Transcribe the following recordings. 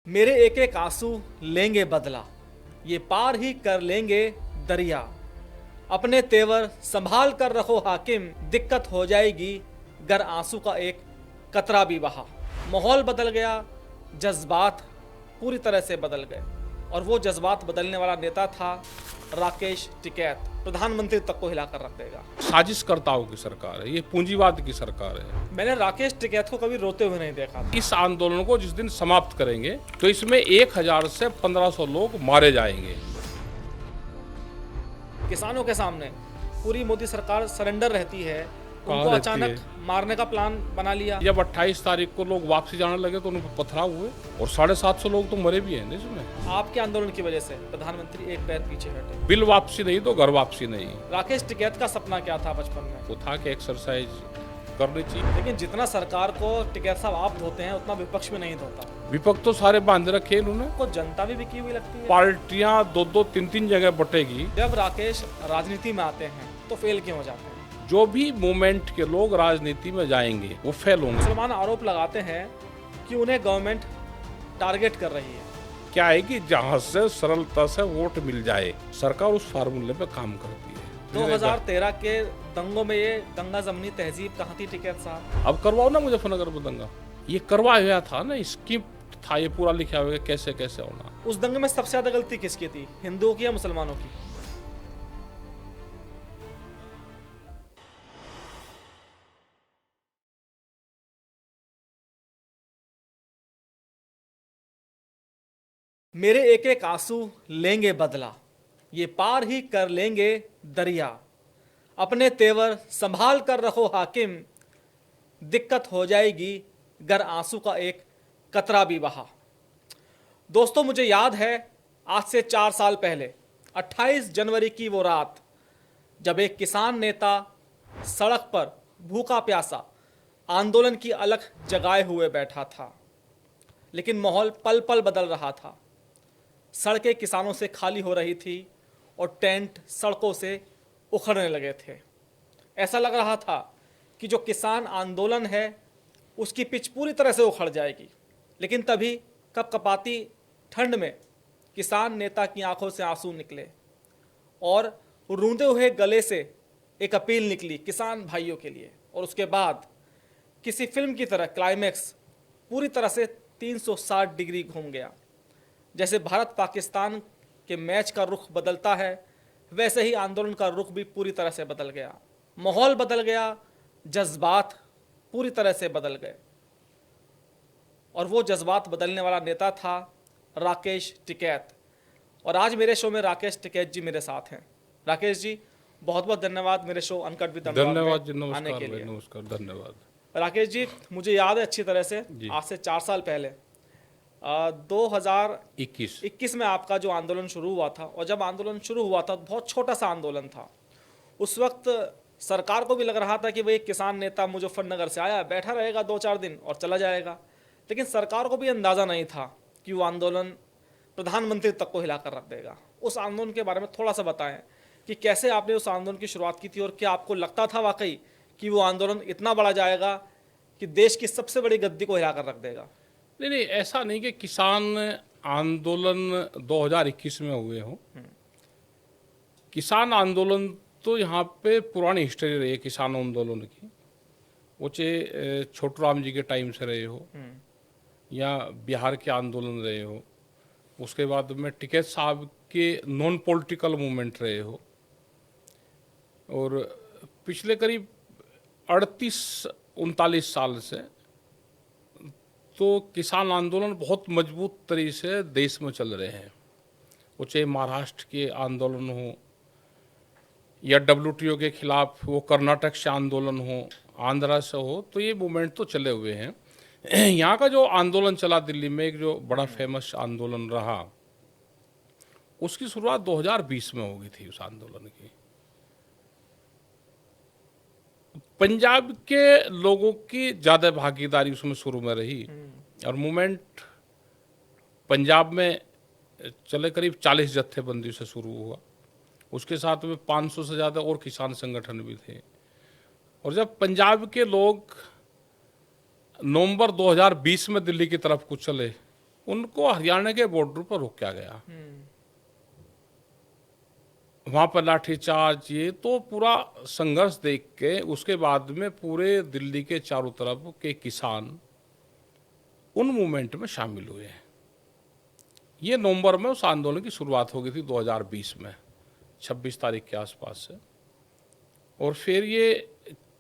मेरे एक एक आंसू लेंगे बदला, ये पार ही कर लेंगे दरिया। अपने तेवर संभाल कर रखो हाकिम, दिक्कत हो जाएगी गर आंसू का एक कतरा भी बहा। माहौल बदल गया, जज्बात पूरी तरह से बदल गए और वो जज्बात बदलने वाला नेता था राकेश टिकैत। प्रधानमंत्री तक को हिलाकर रख देगा। साजिशकर्ताओं की सरकार है, ये पूंजीवाद की सरकार है। मैंने राकेश टिकैत को कभी रोते हुए नहीं देखा था। इस आंदोलन को जिस दिन समाप्त करेंगे तो इसमें 1000 से 1500 लोग मारे जाएंगे। किसानों के सामने पूरी मोदी सरकार सरेंडर रहती है, उनको रहती अचानक मारने का प्लान बना लिया। जब 28 तारीख को लोग वापसी जाने लगे तो उन पर पथराव हुए और 750 लोग तो मरे भी हैं इसमें। आपके आंदोलन की वजह से प्रधानमंत्री एक पैर पीछे हटे। बिल वापसी नहीं तो घर वापसी नहीं। राकेश टिकैत का सपना क्या था बचपन में? वो था कि एक्सरसाइज करनी चाहिए। लेकिन जितना सरकार को टिकैत साहब आप धोते हैं उतना विपक्ष में नहीं धोता। विपक्ष तो सारे बांध रखे इन्होंने। को जनता भी बिकी हुई लगती है। पार्टियां दो 3 जगह बटेगी। जब राकेश राजनीति में आते हैं तो फेल क्यों हो जाते हैं? जो भी मूवमेंट के लोग राजनीति में जाएंगे वो फेल होंगे। मुसलमान आरोप लगाते हैं कि उन्हें गवर्नमेंट टारगेट कर रही है। क्या है कि जहां से सरलता से वोट मिल जाए, सरकार उस फार्मूले पे काम करती है। 2013 के दंगों में ये गंगा जमनी तहजीब कहाँ थी टिकैत साहब? अब करवाओ ना मुजफ्फरनगर में दंगा। ये करवाया था ना, स्क्रिप्ट था, ये पूरा लिखा हुआ है कैसे कैसे होना। उस दंगे में सबसे ज्यादा गलती किसकी थी, हिंदुओं की या मुसलमानों की? मेरे एक एक आंसू लेंगे बदला, ये पार ही कर लेंगे दरिया। अपने तेवर संभाल कर रखो हाकिम, दिक्कत हो जाएगी गर आंसू का एक कतरा भी बहा। दोस्तों, मुझे याद है आज से 4 साल पहले 28 जनवरी की वो रात जब एक किसान नेता सड़क पर भूखा प्यासा आंदोलन की अलख जगाए हुए बैठा था। लेकिन माहौल पल पल बदल रहा था। सड़कें किसानों से खाली हो रही थी और टेंट सड़कों से उखड़ने लगे थे। ऐसा लग रहा था कि जो किसान आंदोलन है उसकी पिच पूरी तरह से उखड़ जाएगी। लेकिन तभी कपकपाती ठंड में किसान नेता की आंखों से आंसू निकले और रूंधे हुए गले से एक अपील निकली किसान भाइयों के लिए। और उसके बाद किसी फिल्म की तरह क्लाइमैक्स पूरी तरह से 360 डिग्री घूम गया। जैसे भारत पाकिस्तान के मैच का रुख बदलता है, वैसे ही आंदोलन का रुख भी पूरी तरह से बदल गया। माहौल बदल गया, जज्बात पूरी तरह से बदल गए और वो जज्बात बदलने वाला नेता था राकेश टिकैत। और आज मेरे शो में राकेश टिकैत जी मेरे साथ हैं। राकेश जी, बहुत बहुत धन्यवाद मेरे शो अनकट विद अनुराग में आने के लिए। नमस्कार, धन्यवाद। राकेश जी, मुझे याद है अच्छी तरह से आज से 4 साल पहले 2021 में आपका जो आंदोलन शुरू हुआ था, और जब आंदोलन शुरू हुआ था बहुत छोटा सा आंदोलन था। उस वक्त सरकार को भी लग रहा था कि वही किसान नेता मुजफ्फरनगर से आया, बैठा रहेगा 2-4 दिन और चला जाएगा। लेकिन सरकार को भी अंदाज़ा नहीं था कि वो आंदोलन प्रधानमंत्री तक को हिलाकर रख देगा। उस आंदोलन के बारे में थोड़ा सा बताएं कि कैसे आपने उस आंदोलन की शुरुआत की थी और क्या आपको लगता था वाकई कि वो आंदोलन इतना बड़ा जाएगा कि देश की सबसे बड़ी गद्दी को हिलाकर रख देगा? नहीं, ऐसा नहीं कि किसान आंदोलन 2021 में हुए हो। किसान आंदोलन तो यहाँ पे पुरानी हिस्ट्री रही है किसान आंदोलन की। वो चाहे छोटू राम जी के टाइम से रहे हो या बिहार के आंदोलन रहे हो, उसके बाद में टिकैत साहब के नॉन पॉलिटिकल मूवमेंट रहे हो, और पिछले करीब 38-39 साल से तो किसान आंदोलन बहुत मजबूत तरीके से देश में चल रहे हैं। वो चाहे महाराष्ट्र के आंदोलन हो या WTO के खिलाफ वो कर्नाटक से आंदोलन हो, आंध्रा से हो, तो ये मूवमेंट तो चले हुए हैं। यहाँ का जो आंदोलन चला दिल्ली में, एक जो बड़ा फेमस आंदोलन रहा, उसकी शुरुआत 2020 में हो गई थी। उस आंदोलन की पंजाब के लोगों की ज़्यादा भागीदारी उसमें शुरू में रही और मूवमेंट पंजाब में चले करीब 40 जत्थेबंदी से शुरू हुआ। उसके साथ में 500 से ज़्यादा और किसान संगठन भी थे। और जब पंजाब के लोग नवंबर 2020 में दिल्ली की तरफ को चले उनको हरियाणा के बॉर्डर पर रोका गया। वहां पर लाठीचार्ज, ये तो पूरा संघर्ष देख के उसके बाद में पूरे दिल्ली के चारों तरफ के किसान उन मूवमेंट में शामिल हुए। ये नवंबर में उस आंदोलन की शुरुआत हो गई थी 2020 में, 26 तारीख के आसपास से, और फिर ये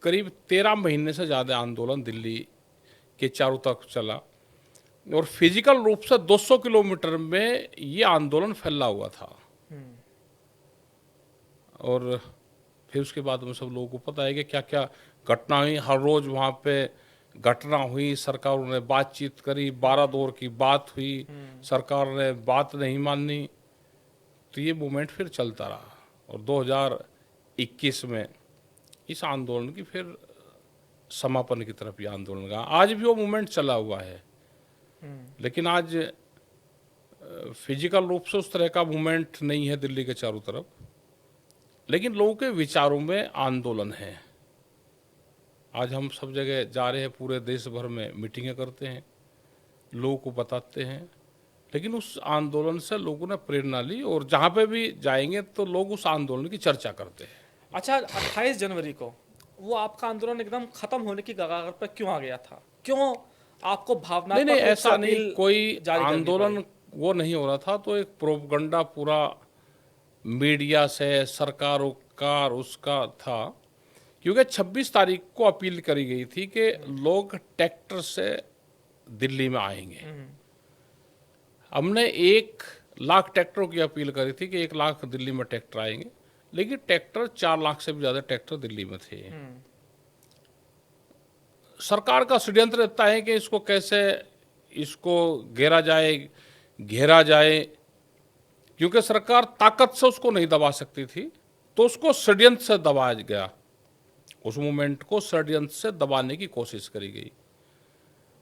करीब 13 महीने से ज़्यादा आंदोलन दिल्ली के चारों तरफ चला, और फिजिकल रूप से 200 किलोमीटर में ये आंदोलन फैला हुआ था। और फिर उसके बाद में सब लोगों को पता है कि क्या क्या घटना हुई। हर रोज वहाँ पे घटना हुई, सरकारों ने बातचीत करी, 12 दौर की बात हुई, सरकार ने बात नहीं मानी, तो ये मूवमेंट फिर चलता रहा। और 2021 में इस आंदोलन की फिर समापन की तरफ ये आंदोलन का, आज भी वो मूवमेंट चला हुआ है, लेकिन आज फिजिकल रूप से उस तरह का मूवमेंट नहीं है दिल्ली के चारों तरफ, लेकिन लोगों के विचारों में आंदोलन है। आज हम सब जगह जा रहे हैं, पूरे देश भर में मीटिंगें करते हैं, लोगों को बताते हैं, लेकिन उस आंदोलन से लोगों ने प्रेरणा ली, और जहाँ पे भी जाएंगे तो लोग उस आंदोलन की चर्चा करते हैं। अच्छा, 28 जनवरी को वो आपका आंदोलन एकदम खत्म होने की कगार पर क्यों आ गया था? क्यों आपको भावनात्मक नहीं, रूप से ऐसा नहीं, अपील कोई जारी करनी आंदोलन पड़ी? वो नहीं हो रहा था, तो एक प्रोपगंडा पूरा मीडिया से, सरकारों का और उसका था, क्योंकि 26 तारीख को अपील करी गई थी कि लोग ट्रैक्टर से दिल्ली में आएंगे। हमने 1 लाख ट्रैक्टरों की अपील करी थी कि 1 लाख दिल्ली में ट्रैक्टर आएंगे, लेकिन ट्रैक्टर 4 लाख से भी ज़्यादा ट्रैक्टर दिल्ली में थे। सरकार का षड्यंत्र रहता है कि इसको कैसे इसको घेरा जाए, क्योंकि सरकार ताकत से उसको नहीं दबा सकती थी, तो उसको षड्यंत्र से दबाया गया। उस मूवमेंट को षड्यंत्र से दबाने की कोशिश करी गई।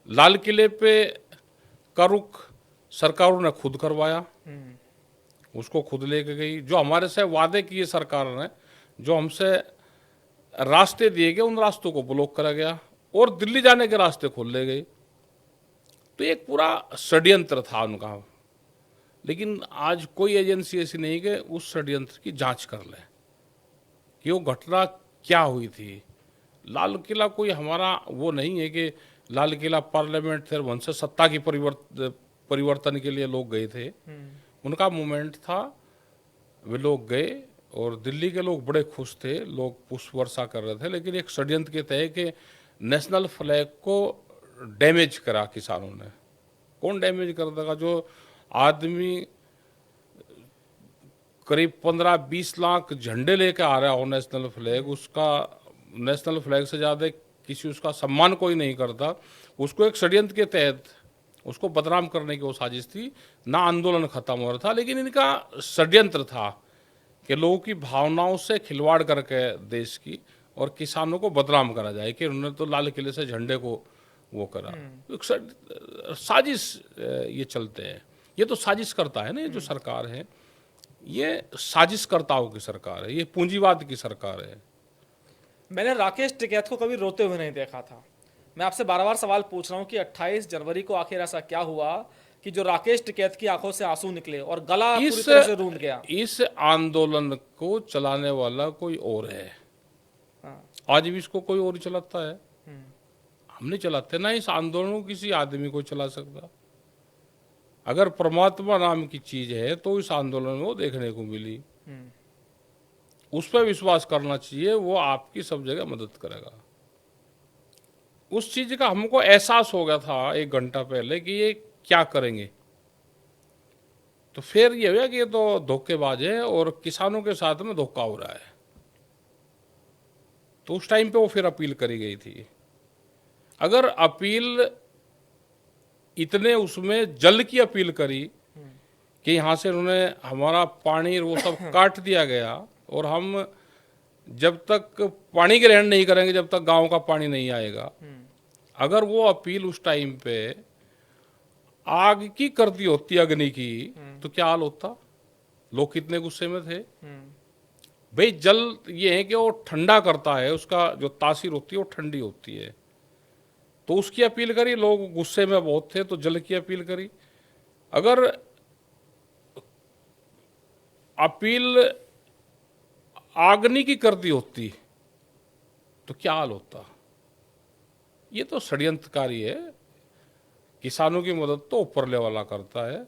लाल किले पे का रुख सरकारों ने खुद करवाया, उसको खुद लेके गई। जो हमारे से वादे किए सरकार ने, जो हमसे रास्ते दिए गए, उन रास्तों को ब्लॉक करा गया और दिल्ली जाने के रास्ते खोल ले गए। तो एक पूरा षड्यंत्र था उनका। लेकिन आज कोई एजेंसी ऐसी नहीं कि उस षड्यंत्र की जांच कर ले कि वो घटना क्या हुई थी। लाल किला कोई हमारा वो नहीं है कि लाल किला पार्लियामेंट थे, वहाँ से सत्ता की परिवर्तन के लिए लोग गए थे। उनका मूवमेंट था, वे लोग गए और दिल्ली के लोग बड़े खुश थे, लोग पुष्प वर्षा कर रहे थे, लेकिन एक षड्यंत्र के तहत कि नेशनल फ्लैग को डैमेज करा किसानों ने। कौन डैमेज कर देगा? जो आदमी करीब 15-20 लाख झंडे लेके आ रहा हो नेशनल फ्लैग, उसका नेशनल फ्लैग से ज़्यादा किसी उसका सम्मान कोई नहीं करता। उसको एक षड्यंत्र के तहत उसको बदनाम करने की वो साजिश थी। ना आंदोलन खत्म हो रहा था, लेकिन इनका षड्यंत्र था कि लोगों की भावनाओं से खिलवाड़ करके देश की और किसानों को बदनाम करा जाए कि उन्होंने तो लाल किले से झंडे को वो करा। साजिश ये चलते हैं। ये तो साजिश करता है ना, ये जो सरकार है, ये साजिशकर्ताओं की सरकार है, ये पूंजीवाद की सरकार है। मैंने राकेश टिकैत को कभी रोते हुए नहीं देखा था। मैं आपसे बार-बार सवाल पूछ रहा हूँ कि 28 जनवरी को आखिर ऐसा क्या हुआ कि जो राकेश टिकैत की आंखों से आंसू निकले और गला पूरी तरह से रूंध गया? इस आंदोलन को चलाने वाला कोई और है। आज भी इसको कोई और चलाता है, हम नहीं चलाते। ना इस आंदोलन को किसी आदमी को चला सकता। अगर परमात्मा नाम की चीज है तो इस आंदोलन में वो देखने को मिली, उस पर विश्वास करना चाहिए, वो आपकी सब जगह मदद करेगा। उस चीज का हमको एहसास हो गया था 1 घंटा पहले कि ये क्या करेंगे, तो फिर ये हुआ कि ये तो धोखेबाज है और किसानों के साथ में धोखा हो रहा है। तो उस टाइम पे वो फिर अपील करी गई थी। अगर अपील इतने उसमें जल की अपील करी कि यहाँ से उन्होंने हमारा पानी वो सब काट दिया गया और हम जब तक पानी ग्रहण नहीं करेंगे जब तक गांव का पानी नहीं आएगा, अगर वो अपील उस टाइम पे आग की कर दी होती, अग्नि की, तो क्या हाल होता? लोग कितने गुस्से में थे। भाई जल ये है कि वो ठंडा करता है, उसका जो तासीर होती है वो ठंडी होती है। तो उसकी अपील करी, लोग गुस्से में बहुत थे तो जल की अपील करी। अगर अपील आगनी की कर दी होती तो क्या हाल होता। ये तो षड्यंत्रकारी है। किसानों की मदद तो ऊपर लेवल वाला करता है,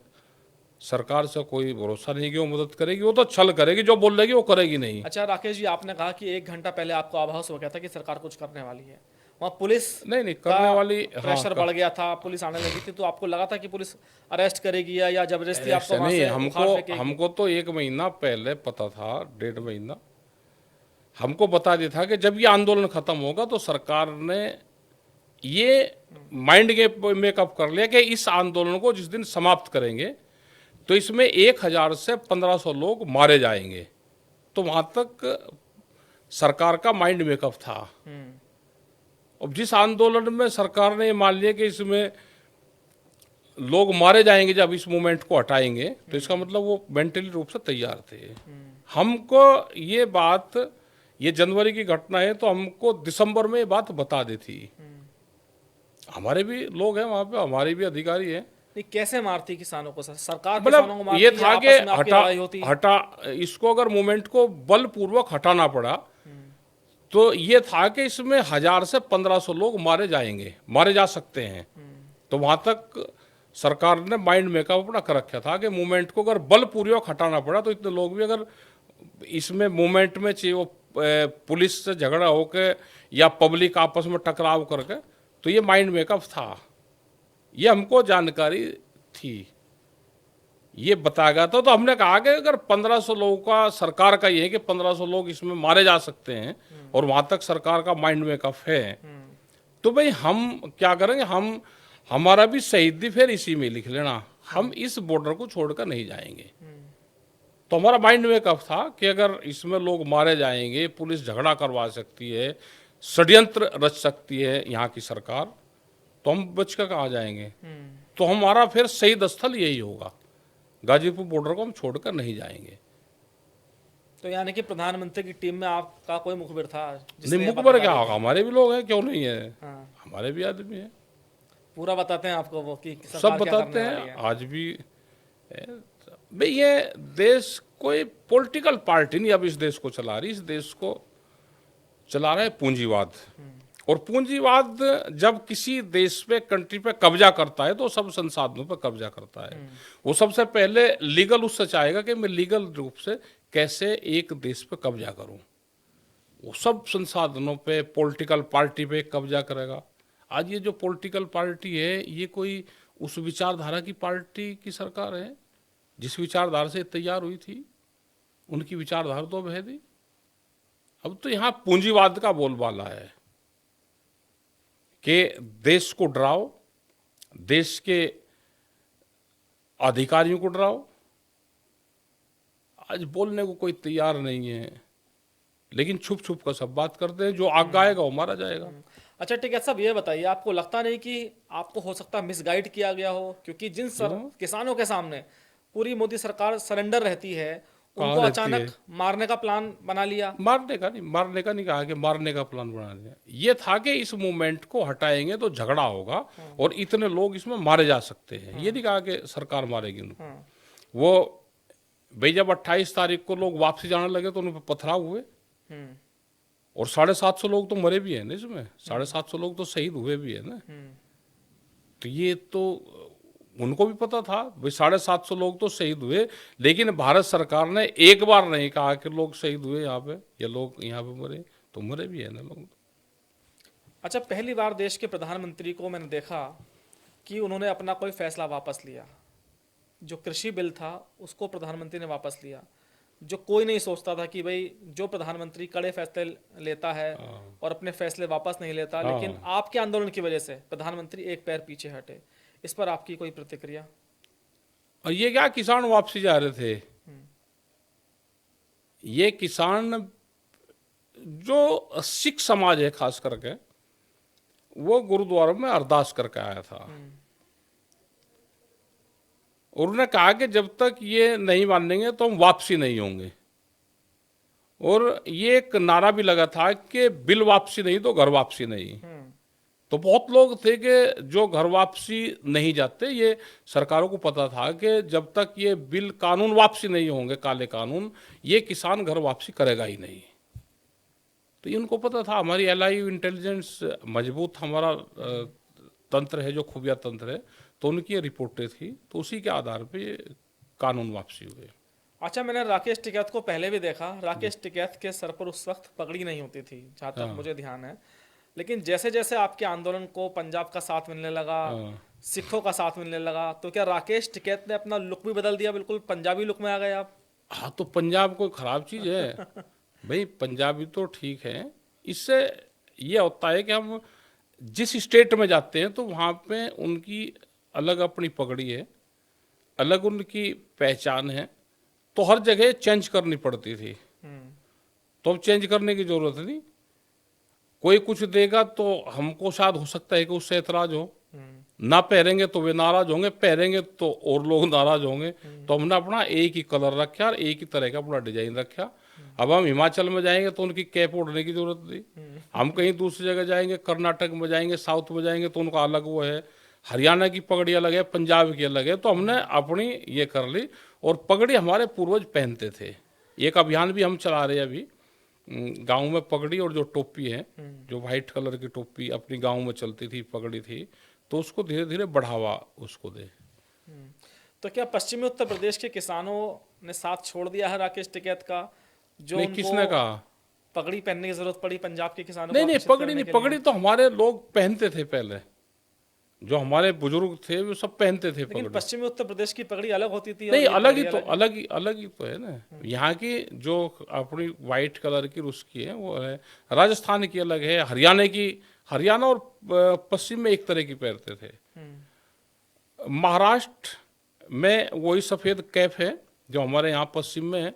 सरकार से कोई भरोसा नहीं कि वो मदद करेगी, वो तो छल करेगी, जो बोल देगी वो करेगी नहीं। अच्छा राकेश जी, आपने कहा कि 1 घंटा पहले आपको आभास हो गया था कि सरकार कुछ करने वाली है, वहाँ पुलिस नहीं का करने वाली, प्रेशर बढ़ गया था, पुलिस आने लगी थी, तो आपको लगा था कि पुलिस अरेस्ट करेगी या जबरदस्ती आपको ऐसा वहाँ नहीं, से उखाड़ फेंकेगी? हमको तो 1 महीना पहले पता था, 1.5 महीना हमको बता दिया था कि जब ये आंदोलन खत्म होगा तो सरकार ने ये माइंड गेम मेकअप कर लिया कि इस आंदोलन को जिस दिन समाप्त करेंगे तो इसमें 1000 से 1500 लोग मारे जाएंगे। तो वहां तक सरकार का माइंड मेकअप था। अब जिस आंदोलन में सरकार ने मान लिया कि इसमें लोग मारे जाएंगे, जब इस मूवमेंट को हटाएंगे, तो इसका मतलब वो मेंटली रूप से तैयार थे। हमको ये बात, ये जनवरी की घटना है, तो हमको दिसंबर में ये बात बता दी थी। हमारे भी लोग हैं वहां पे, हमारे भी अधिकारी हैं। नहीं, कैसे मारती किसानों को सरकार? किसानों को मतलब मारती ये है, था कि आपस में आपकी लड़ाई होती? हटा इसको अगर मूवमेंट को बलपूर्वक हटाना पड़ा तो ये था कि इसमें 1000 से 1500 लोग मारे जाएंगे, मारे जा सकते हैं। तो वहां तक सरकार ने माइंड मेकअप अपना कर रखा था कि मूवमेंट को अगर बलपूर्वक हटाना पड़ा तो इतने लोग भी, अगर इसमें मूवमेंट में चाहिए वो पुलिस से झगड़ा होकर या पब्लिक आपस में टकराव करके, तो ये माइंड मेकअप था, ये हमको जानकारी थी, ये बताया गया था। तो हमने कहा कि अगर 1500 लोगों का, सरकार का ये है कि 1500 लोग इसमें मारे जा सकते हैं और वहां तक सरकार का माइंड मेकअप है, तो भाई हम क्या करेंगे, हम हमारा भी शहीदी फिर इसी में लिख लेना, हम इस बॉर्डर को छोड़कर नहीं जाएंगे। तो हमारा माइंड मेकअप था कि अगर इसमें लोग मारे जाएंगे, पुलिस झगड़ा करवा सकती है, षड्यंत्र रच सकती है यहाँ की सरकार, तो हम बच कर कहाँ जाएंगे। तो हमारा फिर शहीद स्थल यही होगा, गाजीपुर बॉर्डर को हम छोड़कर नहीं जाएंगे। तो यानी कि प्रधानमंत्री की टीम में आपका कोई मुखबिर था? नहीं, मुखबिर क्या होगा, हमारे भी लोग हैं, क्यों नहीं है। हाँ। हमारे भी आदमी है, पूरा बताते हैं आपको वो कि सब बताते हैं। आज भी भाई ये देश कोई पॉलिटिकल पार्टी नहीं अब इस देश को चला रही, इस देश को चला रहा है पूंजीवाद। और पूंजीवाद जब किसी देश पे, कंट्री पे कब्जा करता है तो सब संसाधनों पे कब्जा करता है। वो सबसे पहले लीगल उससे चाहेगा कि मैं लीगल रूप से कैसे एक देश पे कब्जा करूं, वो सब संसाधनों पे, पॉलिटिकल पार्टी पे कब्जा करेगा। आज ये जो पॉलिटिकल पार्टी है, ये कोई उस विचारधारा की पार्टी की सरकार है जिस विचारधारा से तैयार हुई थी, उनकी विचारधारा तो अब है नहीं। अब तो यहाँ पूंजीवाद का बोलबाला है कि देश को डराओ, देश के अधिकारियों को डराओ। आज बोलने को कोई तैयार नहीं है, लेकिन छुप छुप कर सब बात करते हैं, जो आग आएगा वो मारा जाएगा। अच्छा ठीक है साहब, ये बताइए, आपको लगता नहीं कि आपको हो सकता है मिसगाइड किया गया हो? क्योंकि जिन किसानों के सामने पूरी मोदी सरकार सरेंडर रहती है, उनको अचानक मारने का प्लान बना लिया। मारने का नहीं कहा कि मारने का प्लान बना लिया। ये था कि इस मूवमेंट को हटाएंगे तो झगड़ा होगा और इतने लोग इसमें मारे जा सकते हैं। ये नहीं कहा कि सरकार मारेगी उनको। वो भाई जब 28 तारीख को लोग वापसी जाने लगे तो उन पर पथराव हुए और 750 लोग तो मरे भी हैं ना इसमें, 750 लोग तो शहीद हुए भी है ना। तो ये तो उनको भी पता था भाई 750 लोग तो शहीद हुए, लेकिन भारत सरकार ने एक बार नहीं कहा कि लोग शहीद हुए यहाँ पे या लोग यहाँ पे मरे, तो मरे भी है ना लोग। अच्छा, पहली बार देश के प्रधानमंत्री को मैंने देखा कि उन्होंने अपना कोई फैसला वापस लिया। जो कृषि बिल था उसको प्रधानमंत्री ने वापस लिया, जो कोई नहीं सोचता था कि भाई जो प्रधानमंत्री कड़े फैसले लेता है और अपने फैसले वापस नहीं लेता, लेकिन आपके आंदोलन की वजह से प्रधानमंत्री एक पैर पीछे हटे। इस पर आपकी कोई प्रतिक्रिया? और ये क्या किसान वापसी जा रहे थे, ये किसान जो सिख समाज है खास करके, वो गुरुद्वारा में अरदास करके आया था और उन्होंने कहा कि जब तक ये नहीं मानेंगे तो हम वापसी नहीं होंगे। और ये एक नारा भी लगा था कि बिल वापसी नहीं तो घर वापसी नहीं। तो बहुत लोग थे कि जो घर वापसी नहीं जाते, ये सरकारों को पता था कि जब तक ये बिल कानून वापसी नहीं होंगे, काले कानून, ये किसान घर वापसी करेगा ही नहीं। तो ये उनको पता था। हमारी एलआई इंटेलिजेंस मजबूत, हमारा तंत्र है जो खुफिया तंत्र है, तो उनकी ये रिपोर्टें थी, तो उसी के आधार पे ये कानून वापसी हुए। अच्छा, मैंने राकेश टिकैत को पहले भी देखा। राकेश टिकैत के सर पर उस वक्त पगड़ी नहीं होती थी, जहाँ तक मुझे ध्यान है। लेकिन जैसे जैसे आपके आंदोलन को पंजाब का साथ मिलने लगा, सिखों का साथ मिलने लगा, तो क्या राकेश टिकैत ने अपना लुक भी बदल दिया, बिल्कुल पंजाबी लुक में आ गए आप? हाँ, तो पंजाब कोई खराब चीज़ है? भाई पंजाबी तो ठीक है। इससे ये होता है कि हम जिस स्टेट में जाते हैं तो वहाँ पे उनकी अलग अपनी पगड़ी है, अलग उनकी पहचान है, तो हर जगह चेंज करनी पड़ती थी। तो अब चेंज करने की जरूरत नहीं। कोई कुछ देगा तो हमको शायद हो सकता है कि उससे एतराज हो, ना पहनेंगे तो वे नाराज होंगे, पहनेंगे तो और लोग नाराज होंगे। तो हमने अपना एक ही कलर रखा और एक ही तरह का अपना डिजाइन रखा। अब हम हिमाचल में जाएंगे तो उनकी कैप ओढ़ने की जरूरत नहीं। हम कहीं दूसरी जगह जाएंगे, कर्नाटक में जाएंगे, साउथ में जाएंगे, तो उनका अलग वो है। हरियाणा की पगड़ी अलग है, पंजाब की अलग है। तो हमने अपनी ये कर ली। और पगड़ी हमारे पूर्वज पहनते थे। एक अभियान भी हम चला रहे हैं अभी गाँव में। पगड़ी और जो टोपी है, जो व्हाइट कलर की टोपी अपनी गाँव में चलती थी, पगड़ी थी, तो उसको धीरे धीरे बढ़ावा उसको दे। तो क्या पश्चिमी उत्तर प्रदेश के किसानों ने साथ छोड़ दिया है राकेश टिकैत का, जो नहीं, उनको किसने कहा? पगड़ी पहनने की जरूरत पड़ी पंजाब के किसानों को नहीं नहीं, आकर्षित पगड़ी करने नहीं, के लिए? पगड़ी तो हमारे लोग पहनते थे पहले। जो हमारे बुजुर्ग थे वो सब पहनते थे लेकिन पगड़ी। पश्चिमी उत्तर प्रदेश की पगड़ी अलग होती थी और नहीं, ये अलग ही पगड़ी तो, अलग है। अलग ही तो है ना। यहाँ की जो अपनी वाइट कलर की उसकी है वो है, राजस्थान की अलग है, हरियाणा की, हरियाणा और पश्चिम में एक तरह की पहनते थे। महाराष्ट्र में वही सफ़ेद कैप है जो हमारे यहाँ पश्चिम में है।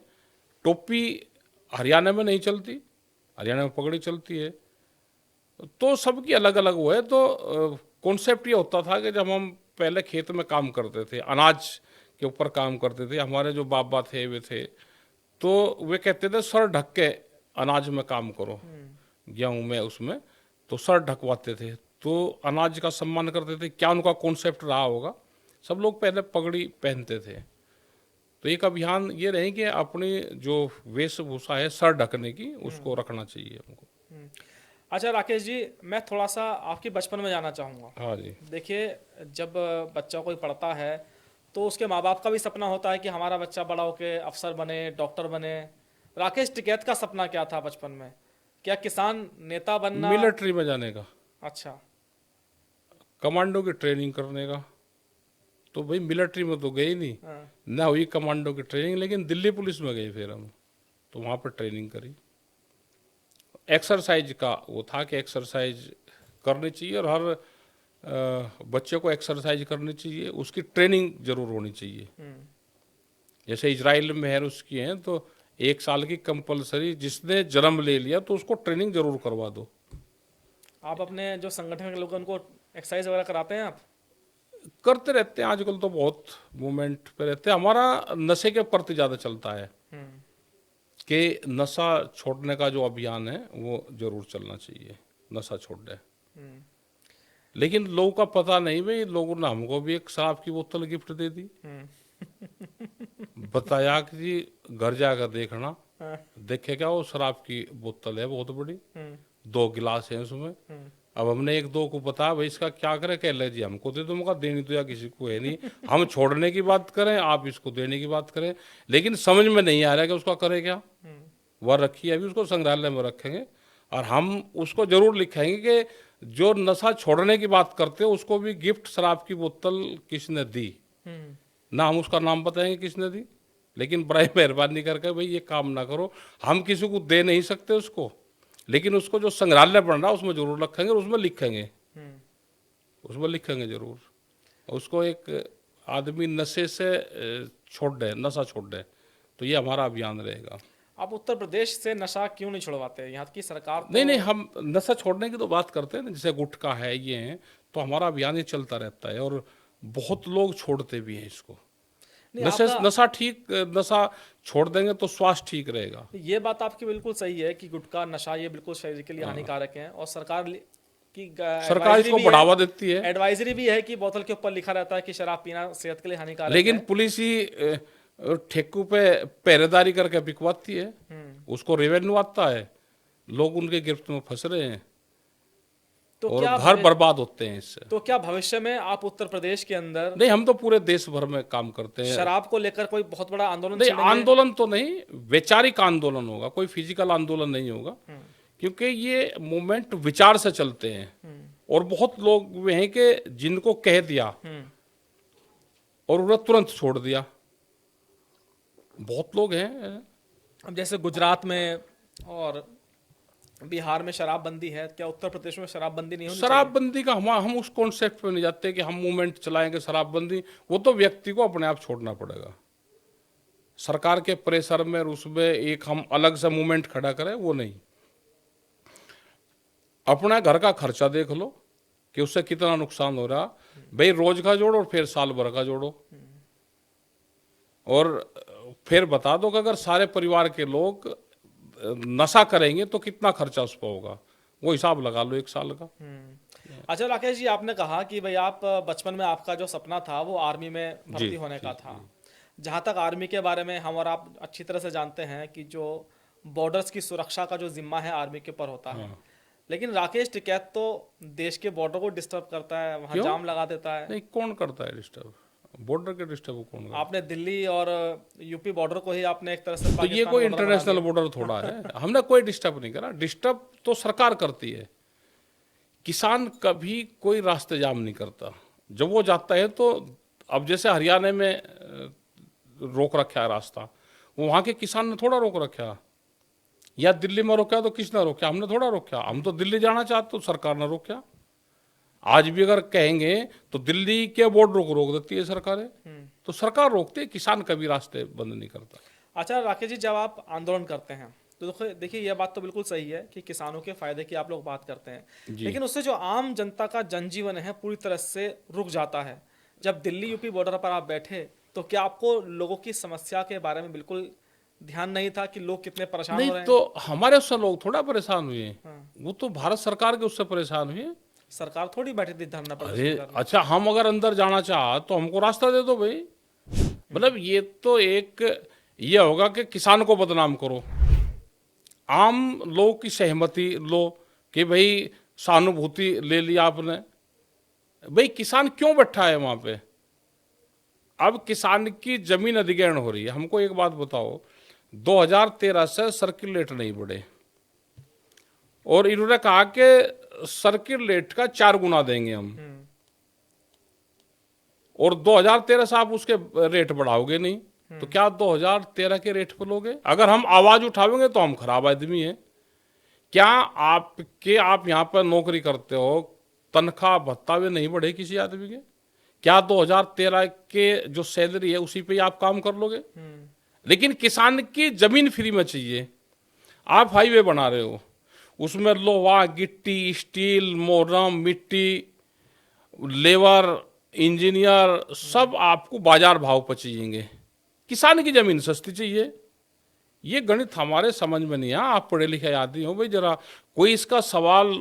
टोपी हरियाणा में नहीं चलती, हरियाणा में पगड़ी चलती है। तो सबकी अलग अलग वो है। तो कॉन्सेप्ट ये होता था कि जब हम पहले खेत में काम करते थे, अनाज के ऊपर काम करते थे, हमारे जो बाबा थे वे थे, तो वे कहते थे सर ढक के अनाज में काम करो, गेहूँ में उसमें, तो सर ढकवाते थे, तो अनाज का सम्मान करते थे। क्या उनका कॉन्सेप्ट रहा होगा, सब लोग पहले पगड़ी पहनते थे। तो एक अभियान ये रहे कि अपनी जो वेशभूषा है सर ढकने की, उसको रखना चाहिए हमको। अच्छा राकेश जी, मैं थोड़ा सा आपके बचपन में जाना चाहूँगा। हाँ जी। देखिए, जब बच्चा कोई पढ़ता है तो उसके माँ बाप का भी सपना होता है कि हमारा बच्चा बड़ा होके अफसर बने, डॉक्टर बने। राकेश टिकैत का सपना क्या था बचपन में? क्या किसान नेता बनना? मिलिट्री में जाने का, अच्छा। कमांडो की ट्रेनिंग करने का। तो भाई मिलिट्री में तो गए ही नहीं, हाँ। ना हुई कमांडो की ट्रेनिंग, लेकिन दिल्ली पुलिस में गए फिर हम, तो वहाँ पर ट्रेनिंग करी। एक्सरसाइज का वो था कि एक्सरसाइज करनी चाहिए और हर बच्चे को एक्सरसाइज करनी चाहिए, उसकी ट्रेनिंग जरूर होनी चाहिए। जैसे इजराइल में है उसकी है, तो 1 साल की कंपलसरी, जिसने जन्म ले लिया तो उसको ट्रेनिंग जरूर करवा दो। आप अपने जो संगठन के लोग उनको एक्सरसाइज वगैरह कराते हैं आप? करते रहते हैं, आजकल तो बहुत मूवमेंट पे रहते हैं। हमारा नशे के प्रति ज़्यादा चलता है कि नशा छोड़ने का जो अभियान है वो जरूर चलना चाहिए, नशा छोड़ दे। लेकिन लोगों का पता नहीं, भाई लोगों ने हमको भी एक शराब की बोतल गिफ्ट दे दी, बताया कि जी घर जाकर देखना। देखेगा वो शराब की बोतल है बहुत बड़ी, 2 गिलास हैं उसमें। अब हमने 1-2 को बताया भाई इसका क्या करें, कह ले जी हमको दे दो। मगर देनी तो या किसी को है नहीं, हम छोड़ने की बात करें, आप इसको देने की बात करें, लेकिन समझ में नहीं आ रहा कि उसका करे क्या। वह रखी है, अभी उसको संग्रहालय में रखेंगे और हम उसको जरूर लिखेंगे कि जो नशा छोड़ने की बात करते हैं उसको भी गिफ्ट शराब की बोतल किसने दी। ना हम उसका नाम बताएंगे किसने दी, लेकिन बड़ी मेहरबानी करके भाई ये काम ना करो। हम किसी को दे नहीं सकते उसको, लेकिन उसको जो संग्रहालय बन रहा है उसमें जरूर रखेंगे और उसमें लिखेंगे, उसमें लिखेंगे जरूर। उसको एक आदमी नशे से छोड़ दे, नशा छोड़ दे, तो ये हमारा अभियान रहेगा। आप उत्तर प्रदेश से नशा क्यों नहीं छुड़वाते? यहाँ की सरकार तो... नहीं, हम नशा छोड़ने की तो बात करते हैं ना, जैसे गुटखा है ये है, तो हमारा अभियान ये चलता रहता है और बहुत लोग छोड़ते भी हैं इसको। नशा ठीक, नशा छोड़ देंगे तो स्वास्थ्य ठीक रहेगा। ये बात आपकी बिल्कुल सही है कि गुटखा, नशा ये बिल्कुल शरीर के लिए हानिकारक है और सरकार कि सरकार advisory इसको भी है, बढ़ावा देती है, एडवाइजरी भी है कि बोतल के ऊपर लिखा रहता है कि शराब पीना सेहत के लिए हानिकारक लेकिन है। पुलिस ही ठेकों पे पहरेदारी करके बिकवाती है, उसको रेवेन्यू आता है, लोग उनके गिरफ्त में फंस रहे हैं तो और क्या घर बर्बाद होते हैं इससे। तो क्या भविष्य में आप उत्तर प्रदेश के अंदर नहीं, हम तो पूरे देश भर में काम करते हैं। शराब को लेकर कोई बहुत बड़ा आंदोलन नहीं, छेड़ेंगे? आंदोलन तो नहीं, वैचारिक आंदोलन होगा, कोई फिजिकल आंदोलन नहीं होगा, क्योंकि ये मूवमेंट विचार से चलते हैं और बहुत लोग वे हैं कि जिनको कह दिया और उन्हें तुरंत छोड़ दिया, बहुत लोग हैं। अब जैसे गुजरात में और बिहार में शराबबंदी है, क्या उत्तर प्रदेश में शराबबंदी नहीं होनी चाहिए? शराबबंदी का हम उस कॉन्सेप्ट पे नहीं जाते कि हम मूवमेंट चलाएंगे शराबबंदी, वो तो व्यक्ति को अपने आप छोड़ना पड़ेगा। सरकार के प्रेशर में और उसमें एक हम अलग से मूवमेंट खड़ा करें, वो नहीं। अपना घर का खर्चा देख लो कि उससे कितना नुकसान हो रहा, भाई रोज का जोड़ो और फिर साल भर का जोड़ो, और फिर बता दो कि अगर सारे परिवार के लोग नशा करेंगे तो कितना खर्चा उस पर होगा, वो हिसाब लगा लो एक साल का। अच्छा राकेश जी, आपने कहा कि भाई आप बचपन में आपका जो सपना था वो आर्मी में भर्ती होने का था। जहाँ तक आर्मी के बारे में हम और आप अच्छी तरह से जानते हैं कि जो बॉर्डर्स की सुरक्षा का जो जिम्मा है आर्मी के ऊपर होता है, लेकिन राकेश टिकैत तो देश के बॉर्डर को डिस्टर्ब करता है, वहाँ जाम लगा देता है। नहीं, कौन करता है डिस्टर्ब? बॉर्डर के डिस्टर्ब कौन करता है? आपने दिल्ली और यूपी बॉर्डर को ही आपने एक तरह से तो ये कोई इंटरनेशनल बॉर्डर थोड़ा है, हमने कोई डिस्टर्ब नहीं करा। डिस्टर्ब तो सरकार करती है, किसान कभी कोई रास्ते जाम नहीं करता। जब वो जाता है तो अब जैसे हरियाणा में रोक रखा है रास्ता, वहाँ के किसान ने थोड़ा रोक रखा, या दिल्ली में रोका तो किसने रोका? हमने थोड़ा रोका। हम तो दिल्ली जाना चाहते तो सरकार ने रोका। आज भी अगर कहेंगे तो दिल्ली के बॉर्डर को रोक देती है सरकारें, तो सरकार रोकती है, किसान कभी रास्ते बंद नहीं करता। अच्छा राकेश जी, जब आप आंदोलन करते हैं तो देखिए यह बात तो बिल्कुल सही है कि किसानों के फायदे की आप लोग बात करते हैं, लेकिन उससे जो आम जनता का जनजीवन है पूरी तरह से रुक जाता है। जब दिल्ली यूपी बॉर्डर पर आप बैठे तो क्या आपको लोगों की समस्या के बारे में बिल्कुल ध्यान नहीं था कि लोग कितने परेशान हो रहे नहीं, हैं? तो हमारे उससे लोग थोड़ा परेशान हुए हैं, वो तो भारत सरकार के उससे परेशान हुए। सरकार थोड़ी बैठी थी धरना अरे प्रदर्शन करने। अच्छा, हम अगर अंदर जाना चाह तो हमको रास्ता दे दो भाई। मतलब ये तो एक ये होगा कि किसान को बदनाम करो, आम लोगों की सहमति लो कि भाई सहानुभूति ले लिया आपने। भाई किसान क्यों बैठा है वहां पे? अब किसान की जमीन अधिग्रहण हो रही है। हमको एक बात बताओ, 2013 से सर्किल रेट नहीं बढ़े और इन्होंने कहा कि सर्किल रेट का 4 गुना देंगे हम, और 2013 से आप उसके रेट बढ़ाओगे नहीं, तो क्या 2013 के रेट पर लोगे? अगर हम आवाज उठावेंगे तो हम खराब आदमी हैं। क्या आप यहाँ पर नौकरी करते हो, तनख्वाह भत्ता भी नहीं बढ़े किसी आदमी के? क्या 2013 के जो सैलरी है उसी पे आप काम कर लोगे? लेकिन किसान की जमीन फ्री में चाहिए। आप हाईवे बना रहे हो, उसमें लोहा, गिट्टी, स्टील, मोरम, मिट्टी, लेबर, इंजीनियर सब आपको बाजार भाव पर चाहिए। किसान की जमीन सस्ती चाहिए। ये गणित हमारे समझ में नहीं है। आप पढ़े लिखे आदमी हो भाई, जरा कोई इसका सवाल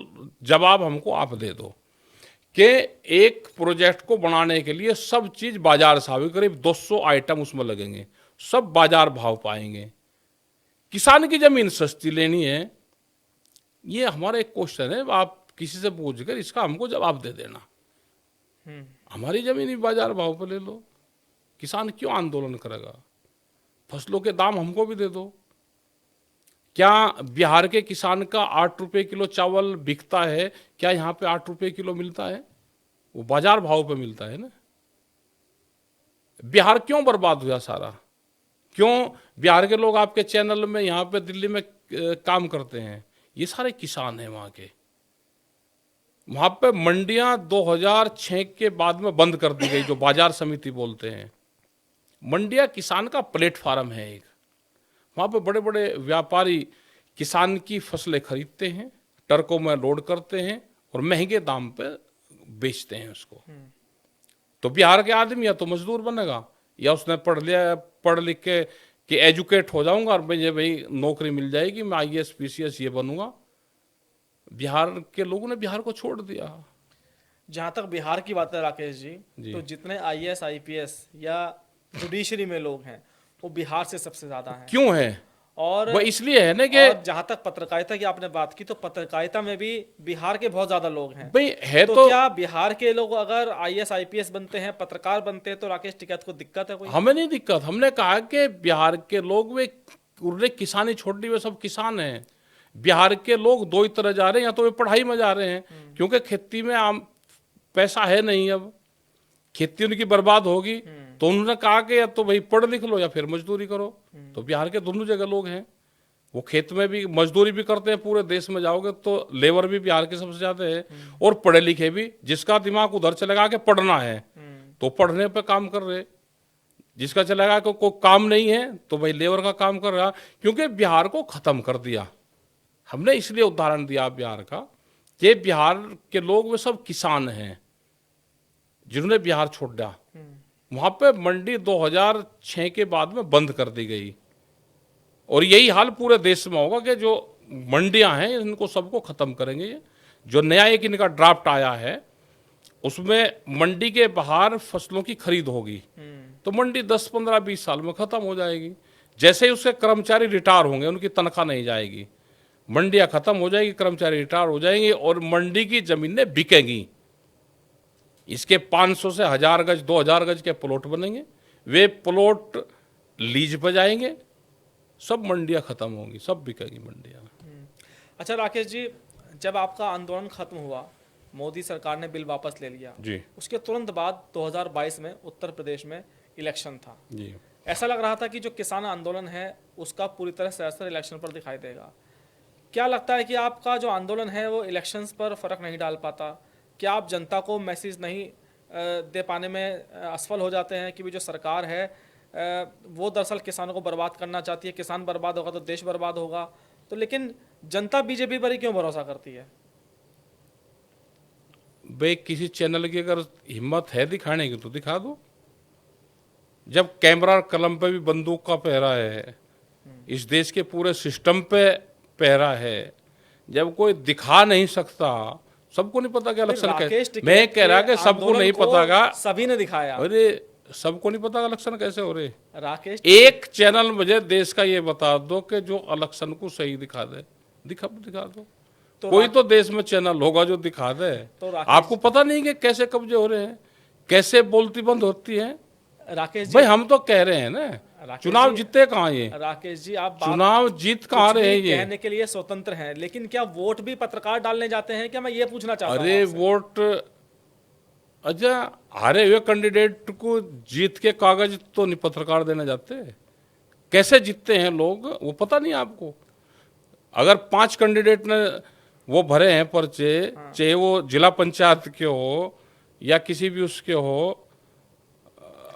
जवाब हमको आप दे दो कि एक प्रोजेक्ट को बनाने के लिए सब चीज बाजार से आवे, करीब 200 आइटम उसमें लगेंगे, सब बाजार भाव पाएंगे। किसान की जमीन सस्ती लेनी है, ये हमारा एक क्वेश्चन है। आप किसी से पूछ कर इसका हमको जवाब दे देना। हमारी जमीन भी बाजार भाव पर ले लो। किसान क्यों आंदोलन करेगा? फसलों के दाम हमको भी दे दो। क्या बिहार के किसान का 8 रुपए किलो चावल बिकता है? क्या यहाँ पे 8 रुपए किलो मिलता है? वो बाजार भाव पे मिलता है ना। बिहार क्यों बर्बाद हुआ सारा? क्यों बिहार के लोग आपके चैनल में यहाँ पे दिल्ली में काम करते हैं? ये सारे किसान हैं वहाँ के। वहाँ पे मंडियाँ 2006 के बाद में बंद कर दी गई, जो बाजार समिति बोलते हैं। मंडिया किसान का प्लेटफार्म है एक। वहाँ पे बड़े बड़े व्यापारी किसान की फसलें खरीदते हैं, ट्रकों में लोड करते हैं और महंगे दाम पे बेचते हैं उसको। तो बिहार के आदमी या तो मजदूर बनेगा, या उसने पढ़ लिख के कि एजुकेट हो जाऊंगा और मुझे भाई नौकरी मिल जाएगी, मैं IAS PCS ये बनूंगा, बिहार के लोगों ने बिहार को छोड़ दिया। जहां तक बिहार की बात है राकेश जी, जी। तो जितने आईएएस आईपीएस या जुडिशरी में लोग हैं वो बिहार से सबसे ज्यादा हैं। क्यों है? और वह इसलिए है ना कि और जहां तक पत्रकारिता की आपने बात की, तो पत्रकारिता में भी बिहार के बहुत ज्यादा लोग हैं। भाई है तो क्या बिहार के लोग अगर आईएएस आईपीएस बनते हैं, पत्रकार बनते हैं, तो राकेश टिकैत को दिक्कत है कोई? हमें नहीं दिक्कत। हमने कहा कि बिहार के लोग वे उन्होंने किसानी छोड़ दी, वे सब किसान हैं। बिहार के लोग दो ही तरह जा रहे हैं, या तो वे पढ़ाई में जा रहे हैं क्योंकि खेती में आम पैसा है नहीं, अब खेती उनकी बर्बाद होगी, तो उन्होंने कहा कि या तो भाई पढ़ लिख लो या फिर मजदूरी करो। तो बिहार के दोनों जगह लोग हैं, वो खेत में भी मजदूरी भी करते हैं। पूरे देश में जाओगे तो लेबर भी बिहार के सबसे ज्यादा है, और पढ़े लिखे भी। जिसका दिमाग उधर चलेगा कि पढ़ना है तो पढ़ने पे काम कर रहे, जिसका चलेगा कि कोई काम नहीं है तो भाई लेबर का काम कर रहा। क्योंकि बिहार को खत्म कर दिया हमने, इसलिए उदाहरण दिया बिहार का कि बिहार के लोग वे सब किसान हैं जिन्होंने बिहार छोड़ दिया। वहां पे मंडी 2006 के बाद में बंद कर दी गई, और यही हाल पूरे देश में होगा कि जो मंडियां हैं इनको सबको खत्म करेंगे। ये जो नया एक इनका ड्राफ्ट आया है उसमें मंडी के बाहर फसलों की खरीद होगी, तो मंडी 10, 15, 20 साल में खत्म हो जाएगी। जैसे ही उसके कर्मचारी रिटायर होंगे उनकी तनख्वाह नहीं जाएगी, मंडियां खत्म हो जाएगी, कर्मचारी रिटायर हो जाएंगे और मंडी की जमीनें बिकेंगी। इसके 500 से 1000 गज 2000 गज के प्लॉट बनेंगे, वे प्लॉट लीज पर जाएंगे, सब मंडियां खत्म होंगी, सब बिकेगी मंडियां। अच्छा राकेश जी, जब आपका आंदोलन खत्म हुआ, मोदी सरकार ने बिल वापस ले लिया जी उसके तुरंत बाद 2022 में उत्तर प्रदेश में इलेक्शन था जी। ऐसा लग रहा था कि जो किसान आंदोलन है उसका पूरी तरह से असर इलेक्शन पर दिखाई देगा। क्या लगता है कि आपका जो आंदोलन है वो इलेक्शंस पर फर्क नहीं डाल पाता? क्या आप जनता को मैसेज नहीं दे पाने में असफल हो जाते हैं कि भी जो सरकार है वो दरअसल किसानों को बर्बाद करना चाहती है, किसान बर्बाद होगा तो देश बर्बाद होगा, तो लेकिन जनता बीजेपी पर ही क्यों भरोसा करती है? भाई किसी चैनल की अगर हिम्मत है दिखाने की तो दिखा दो। जब कैमरा कलम पे भी बंदूक का पहरा है, इस देश के पूरे सिस्टम पे पहरा है, जब कोई दिखा नहीं सकता, सबको नहीं पता कि इलेक्शन कैसे, मैं कह रहा कि सबको नहीं पता का, सभी ने दिखाया। अरे सबको नहीं पता इलेक्शन कैसे हो रहे। राकेश एक चैनल मुझे देश का ये बता दो कि जो इलेक्शन को सही दिखा दे, दिखा दो। तो कोई तो देश में चैनल होगा जो दिखा दे। तो आपको पता नहीं कि कैसे कब्जे हो रहे हैं, कैसे बोलती बंद होती है। राकेश जी, भाई हम तो कह रहे हैं ना, चुनाव जीते कहाँ ये? राकेश जी, आप चुनाव जीत कहाँ रहे हैं? ये कहने के लिए स्वतंत्र हैं, लेकिन क्या वोट भी पत्रकार डालने जाते हैं क्या? मैं ये पूछना चाहता हूं। अरे वोट, अच्छा हारे हुए कैंडिडेट को जीत के कागज तो नहीं पत्रकार देने जाते? कैसे जीतते हैं लोग वो पता नहीं आपको? अगर 5 कैंडिडेट ने वो भरे हैं पर्चे, चाहे वो जिला पंचायत के हो या किसी भी उसके हो,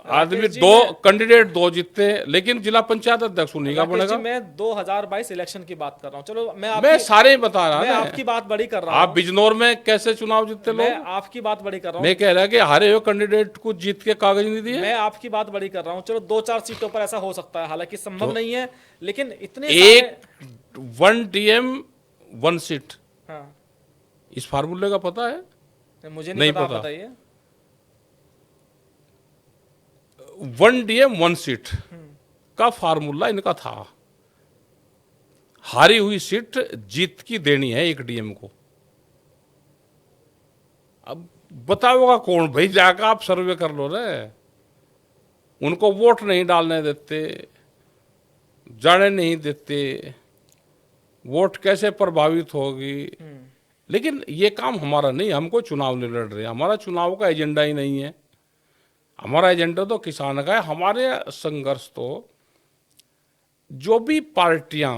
आदमी 2 कैंडिडेट 2 जीतते हैं, लेकिन जिला पंचायत अध्यक्ष उन्हीं का बनेगा। मैं 2022 इलेक्शन की बात कर रहा हूँ। चलो मैं सारे बता रहा हूँ, मैं आपकी बात बड़ी कर रहा हूँ। आप बिजनौर में कैसे चुनाव जीतते लोग? मैं आपकी बात बड़ी कर रहा हूँ। मैं कह रहा कि हारे हुए कैंडिडेट को जीत के कागज नहीं दिए। मैं आपकी बात बड़ी कर रहा हूँ। चलो 2-4 सीटों पर ऐसा हो सकता है, हालांकि संभव नहीं है, लेकिन इतने एक 1 DM 1 सीट, हाँ, इस फार्मूले का पता है? मुझे नहीं पता। बताइए। 1 DM 1 सीट का फार्मूला इनका था। हारी हुई सीट जीत की देनी है 1 DM को। अब बताओगा कौन? भाई जाकर आप सर्वे कर लो रे। उनको वोट नहीं डालने देते, जाने नहीं देते, वोट कैसे प्रभावित होगी। लेकिन ये काम हमारा नहीं, हमको चुनाव नहीं लड़ रहे, हमारा चुनाव का एजेंडा ही नहीं है। हमारा एजेंडा तो किसान का है। हमारे संघर्ष तो जो भी पार्टियां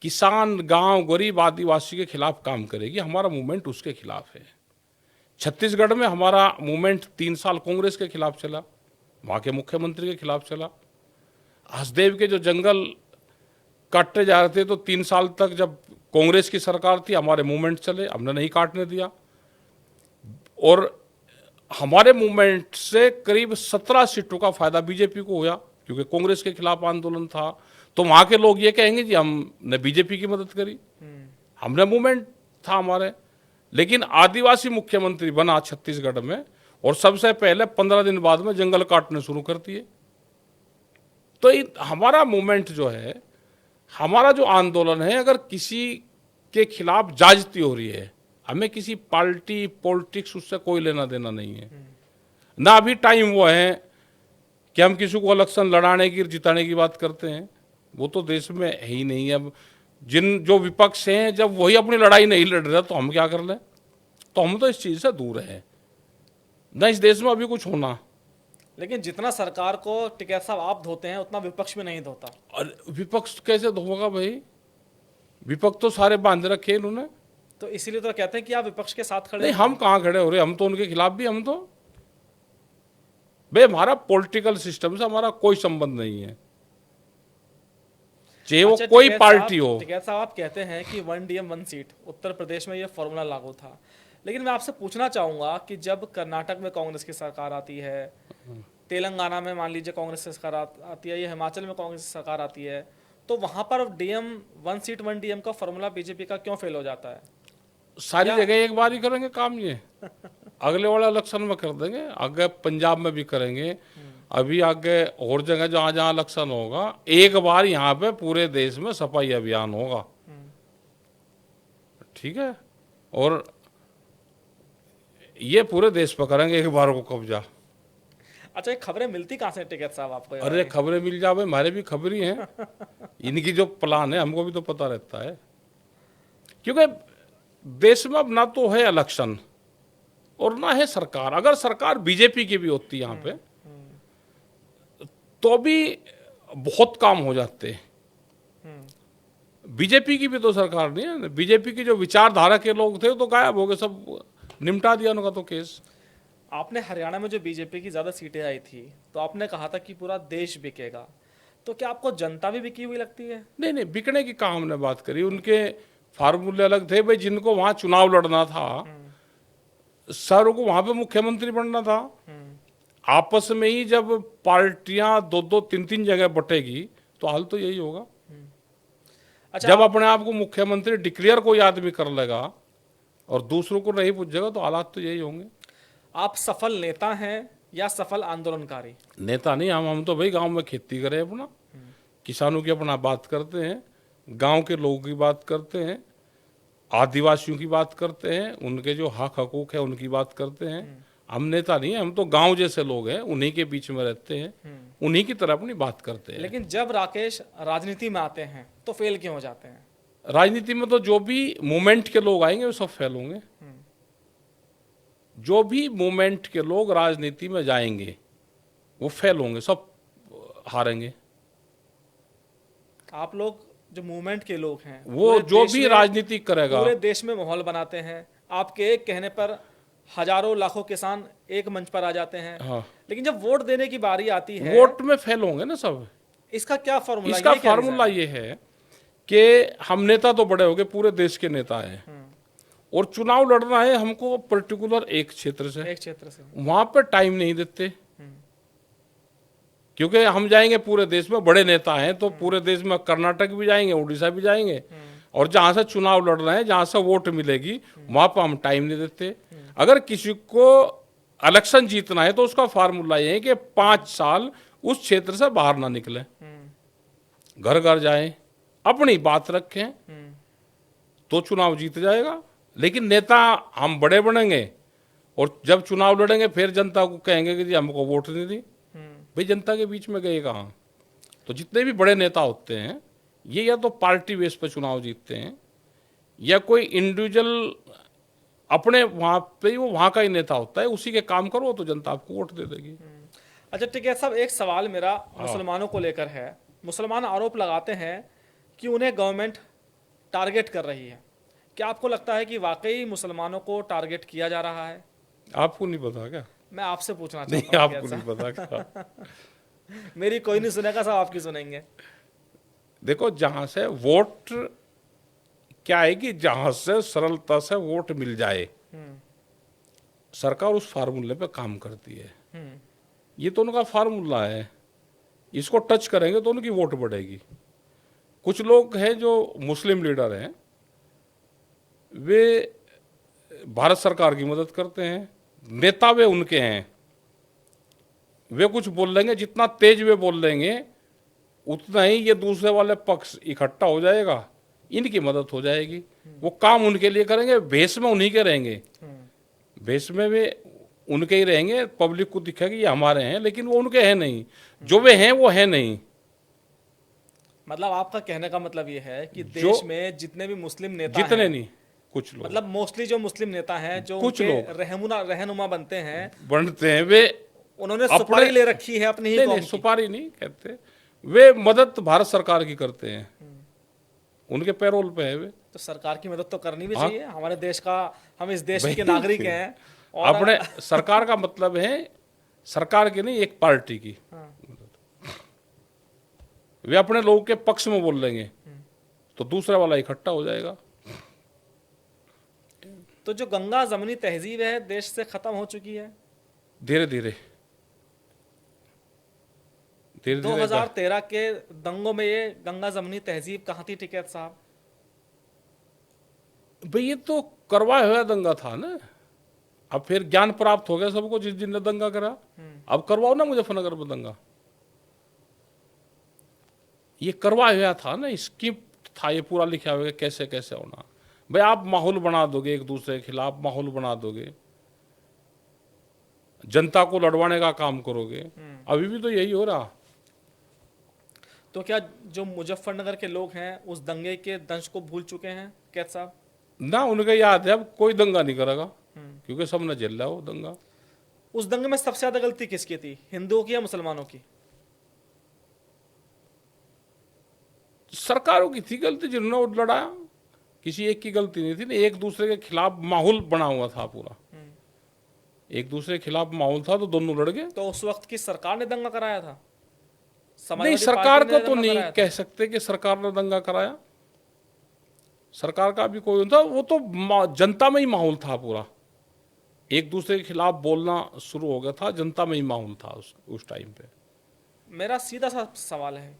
किसान, गांव, गरीब, आदिवासी के खिलाफ काम करेगी, हमारा मूवमेंट उसके खिलाफ है। छत्तीसगढ़ में हमारा मूवमेंट 3 साल कांग्रेस के खिलाफ चला, वहां के मुख्यमंत्री के खिलाफ चला। हसदेव के जो जंगल काटते जा रहे थे तो 3 साल तक जब कांग्रेस की सरकार थी हमारे मूवमेंट चले, हमने नहीं काटने दिया। और हमारे मूवमेंट से करीब 17 सीटों का फायदा बीजेपी को हुआ, क्योंकि कांग्रेस के खिलाफ आंदोलन था। तो वहां के लोग ये कहेंगे जी हमने बीजेपी की मदद करी, हमने मूवमेंट था हमारे, लेकिन आदिवासी मुख्यमंत्री बना छत्तीसगढ़ में और सबसे पहले 15 दिन बाद में जंगल काटने शुरू कर दिए। तो हमारा मूवमेंट जो है, हमारा जो आंदोलन है, अगर किसी के खिलाफ जाजती हो रही है, हमें किसी पार्टी पॉलिटिक्स उससे कोई लेना देना नहीं है। ना अभी टाइम वो है कि हम किसी को इलेक्शन लड़ाने की जिताने की बात करते हैं, वो तो देश में है ही नहीं है। अब जो विपक्ष हैं, जब वही अपनी लड़ाई नहीं लड़ रहे तो हम क्या कर लें? तो हम तो इस चीज़ से दूर हैं, ना इस देश में अभी कुछ होना। लेकिन जितना सरकार को टिकैत साहब आप धोते हैं उतना विपक्ष में नहीं धोता। और विपक्ष कैसे धोगा भाई? विपक्ष तो सारे बांध रखे इन्होंने। तो इसीलिए तो कहते हैं कि आप विपक्ष के साथ खड़े नहीं, हैं। हम कहाँ खड़े हो रहे? हम तो उनके खिलाफ भी, हम तो भाई, हमारा पॉलिटिकल सिस्टम से हमारा कोई संबंध नहीं है, चाहे वो अच्छा, कोई पार्टी हो। टिकैत साहब, आप कहते हैं कि 1 DM 1 सीट उत्तर प्रदेश में ये फॉर्मूला लागू था, लेकिन मैं आपसे पूछना चाहूंगा कि जब कर्नाटक में कांग्रेस की सरकार आती है, तेलंगाना में मान लीजिए कांग्रेस की सरकार आती है, या हिमाचल में कांग्रेस की सरकार आती है, तो वहां पर DM 1 सीट 1 DM का फॉर्मूला बीजेपी का क्यों फेल हो जाता है? सारी जगह एक बार ही करेंगे काम ये, अगले वाले इलेक्शन में कर देंगे, आगे पंजाब में भी करेंगे, अभी आगे और जगह जहाँ जहाँ इलेक्शन होगा, एक बार यहाँ पे पूरे देश में सफाई अभियान होगा, ठीक है? और ये पूरे देश पर करेंगे एक बार को कब्जा। अच्छा, ये खबरें मिलती कहाँ से टिकैत साहब आपको? अरे खबरें मिल जावे, हमारे भी खबर ही हैं। इनकी जो प्लान है हमको भी तो पता रहता है, क्योंकि देश में अब ना तो है इलेक्शन और ना है सरकार। अगर सरकार बीजेपी की भी होती यहाँ पे तो भी बहुत काम हो जाते। बीजेपी की भी तो सरकार नहीं है, बीजेपी की जो विचारधारा के लोग थे तो गायब हो गए, सब निपटा दिया उनका तो केस। आपने हरियाणा में जो बीजेपी की ज्यादा सीटें आई थी तो आपने कहा था कि पूरा देश बिकेगा, तो क्या आपको जनता भी बिकी हुई लगती है? नहीं नहीं, बिकने की कहाँ हमने बात करी, उनके फार्मूले अलग थे भाई। जिनको वहां चुनाव लड़ना था, सर को वहां पे मुख्यमंत्री बनना था, आपस में ही जब पार्टियां 2-2, 3-3 जगह बटेगी तो हाल तो यही होगा। अच्छा, जब अपने आप को मुख्यमंत्री डिक्लेयर कोई आदमी कर लेगा और दूसरों को नहीं पूछेगा तो हालात तो यही होंगे। आप सफल नेता हैं या सफल आंदोलनकारी? नेता नहीं, हम तो भाई गांव में खेती करें, अपना किसानों की अपना बात करते हैं, गांव के लोगों की बात करते हैं, आदिवासियों की बात करते हैं, उनके जो हक हकूक है उनकी बात करते हैं। हम नेता नहीं है, हम तो गांव जैसे लोग हैं, उन्हीं के बीच में रहते हैं, उन्हीं की तरह अपनी बात करते हैं। लेकिन जब राकेश राजनीति में आते हैं तो फेल क्यों हो जाते हैं? राजनीति में तो जो भी मूवमेंट के लोग आएंगे वो सब फेल होंगे। जो भी मूवमेंट के लोग राजनीति में जाएंगे वो फेल होंगे, सब हारेंगे। आप लोग जो मूवमेंट के लोग हैं, वो जो भी राजनीति करेगा, पूरे देश में माहौल बनाते हैं। आपके एक कहने पर हजारों लाखों किसान एक मंच पर आ जाते हैं। हाँ, लेकिन जब वोट देने की बारी आती है, वोट में फेल होंगे ना सब। इसका क्या फॉर्मूला? इसका फार्मूला ये है कि हम नेता तो बड़े हो गए, पूरे देश के नेता हैं, और चुनाव लड़ना है हमको पर्टिकुलर एक क्षेत्र से, वहां पर टाइम नहीं देते, क्योंकि हम जाएंगे पूरे देश में, बड़े नेता हैं तो पूरे देश में कर्नाटक भी जाएंगे, उड़ीसा भी जाएंगे, और जहां से चुनाव लड़ रहे हैं, जहां से वोट मिलेगी, वहां पर हम टाइम नहीं देते। अगर किसी को इलेक्शन जीतना है तो उसका फार्मूला ये है कि 5 साल उस क्षेत्र से बाहर ना निकले, घर घर जाए, अपनी बात रखें, तो चुनाव जीत जाएगा। लेकिन नेता हम बड़े बनेंगे और जब चुनाव लड़ेंगे फिर जनता को कहेंगे कि जी हमको वोट नहीं दी। भाई जनता के बीच में गए कहाँ? तो जितने भी बड़े नेता होते हैं ये या तो पार्टी बेस पर चुनाव जीतते हैं या कोई इंडिविजुअल अपने वहां पे वो वहां का ही नेता होता है, उसी के काम करो तो जनता आपको वोट दे देगी। अच्छा ठीक है साहब, एक सवाल मेरा मुसलमानों को लेकर है। मुसलमान आरोप लगाते हैं कि उन्हें गवर्नमेंट टारगेट कर रही है। क्या आपको लगता है कि वाकई मुसलमानों को टारगेट किया जा रहा है? आपको नहीं पता क्या? मैं आपसे पूछना नहीं, चाहता हूं। आपको नहीं पता क्या? मेरी कोई नहीं सुनेगा साहब, आपकी सुनेंगे। देखो, जहां से वोट क्या है कि जहां से सरलता से वोट मिल जाए, सरकार उस फार्मूले पे काम करती है। ये तो उनका फार्मूला है, इसको टच करेंगे तो उनकी वोट बढ़ेगी। कुछ लोग हैं जो मुस्लिम लीडर हैं, वे भारत सरकार की मदद करते हैं, नेता वे उनके हैं। वे कुछ बोल लेंगे, जितना तेज वे बोल लेंगे उतना ही ये दूसरे वाले पक्ष इकट्ठा हो जाएगा, इनकी मदद हो जाएगी। वो काम उनके लिए करेंगे, भेष में उन्हीं के रहेंगे, भेष में वे उनके ही रहेंगे। पब्लिक को दिखेगा ये हमारे हैं, लेकिन वो उनके हैं नहीं, जो वे हैं वो है नहीं। मतलब आपका कहने का मतलब ये है कि देश में जितने भी मुस्लिम नेता जितने हैं, नहीं, कुछ लोग, मतलब मोस्टली जो मुस्लिम नेता हैं, जो कुछ उनके लोग रहनुमा बनते हैं, बनते हैं, वे उन्होंने अपने- सुपारी ले रखी है अपनी ही नहीं कौम नहीं, की। सुपारी नहीं कहते, वे मदद भारत सरकार की करते हैं, उनके पैरोल पे है वे। तो सरकार की मदद तो करनी भी हाँ। चाहिए, हमारे देश का, हम इस देश भाई, के नागरिक हैं। और अपने सरकार का मतलब है सरकार की नहीं, एक पार्टी की। हाँ। वे अपने लोगों के पक्ष में बोल लेंगे तो दूसरा वाला इकट्ठा हो जाएगा। तो जो गंगा जमनी तहजीब है देश से खत्म हो चुकी है। धीरे धीरे धीरे धीरे 2013 के दंगों में ये गंगा जमनी तहजीब कहाँ थी टिकैत साहब? भाई ये तो करवाया हुआ दंगा था ना। अब फिर ज्ञान प्राप्त हो गया सबको, जिस दिन ने दंगा करा। अब करवाओ ना मुजफ्फरनगर में दंगा, ये करवाया हुआ था ना, स्क्रिप्ट था ये पूरा लिखा हुआ कैसे कैसे होना। भाई आप माहौल बना दोगे, एक दूसरे के खिलाफ माहौल बना दोगे, जनता को लड़वाने का काम करोगे। अभी भी तो यही हो रहा। तो क्या जो मुजफ्फरनगर के लोग हैं उस दंगे के दंश को भूल चुके हैं कैद साहब? ना उनके याद है, अब कोई दंगा नहीं करेगा, क्योंकि सब न झेल रहा वो दंगा। उस दंगे में सबसे ज्यादा गलती किसकी थी, हिंदुओं की या मुसलमानों की? सरकारों की थी गलती, जिन्होंने वो लड़ाया। किसी एक की गलती नहीं थी, एक दूसरे के खिलाफ माहौल बना हुआ था पूरा, एक दूसरे के खिलाफ माहौल था तो दोनों लड़ गए। तो उस वक्त की सरकार ने दंगा कराया था? नहीं, समाजवादी सरकार पार्टी का ने तो दंगा नहीं कराया था? कह सकते कि सरकार ने दंगा कराया। सरकार का भी कोई था, वो तो जनता में ही माहौल था पूरा, एक दूसरे के खिलाफ बोलना शुरू हो गया था, जनता में ही माहौल था उस टाइम पे। मेरा सीधा सा सवाल है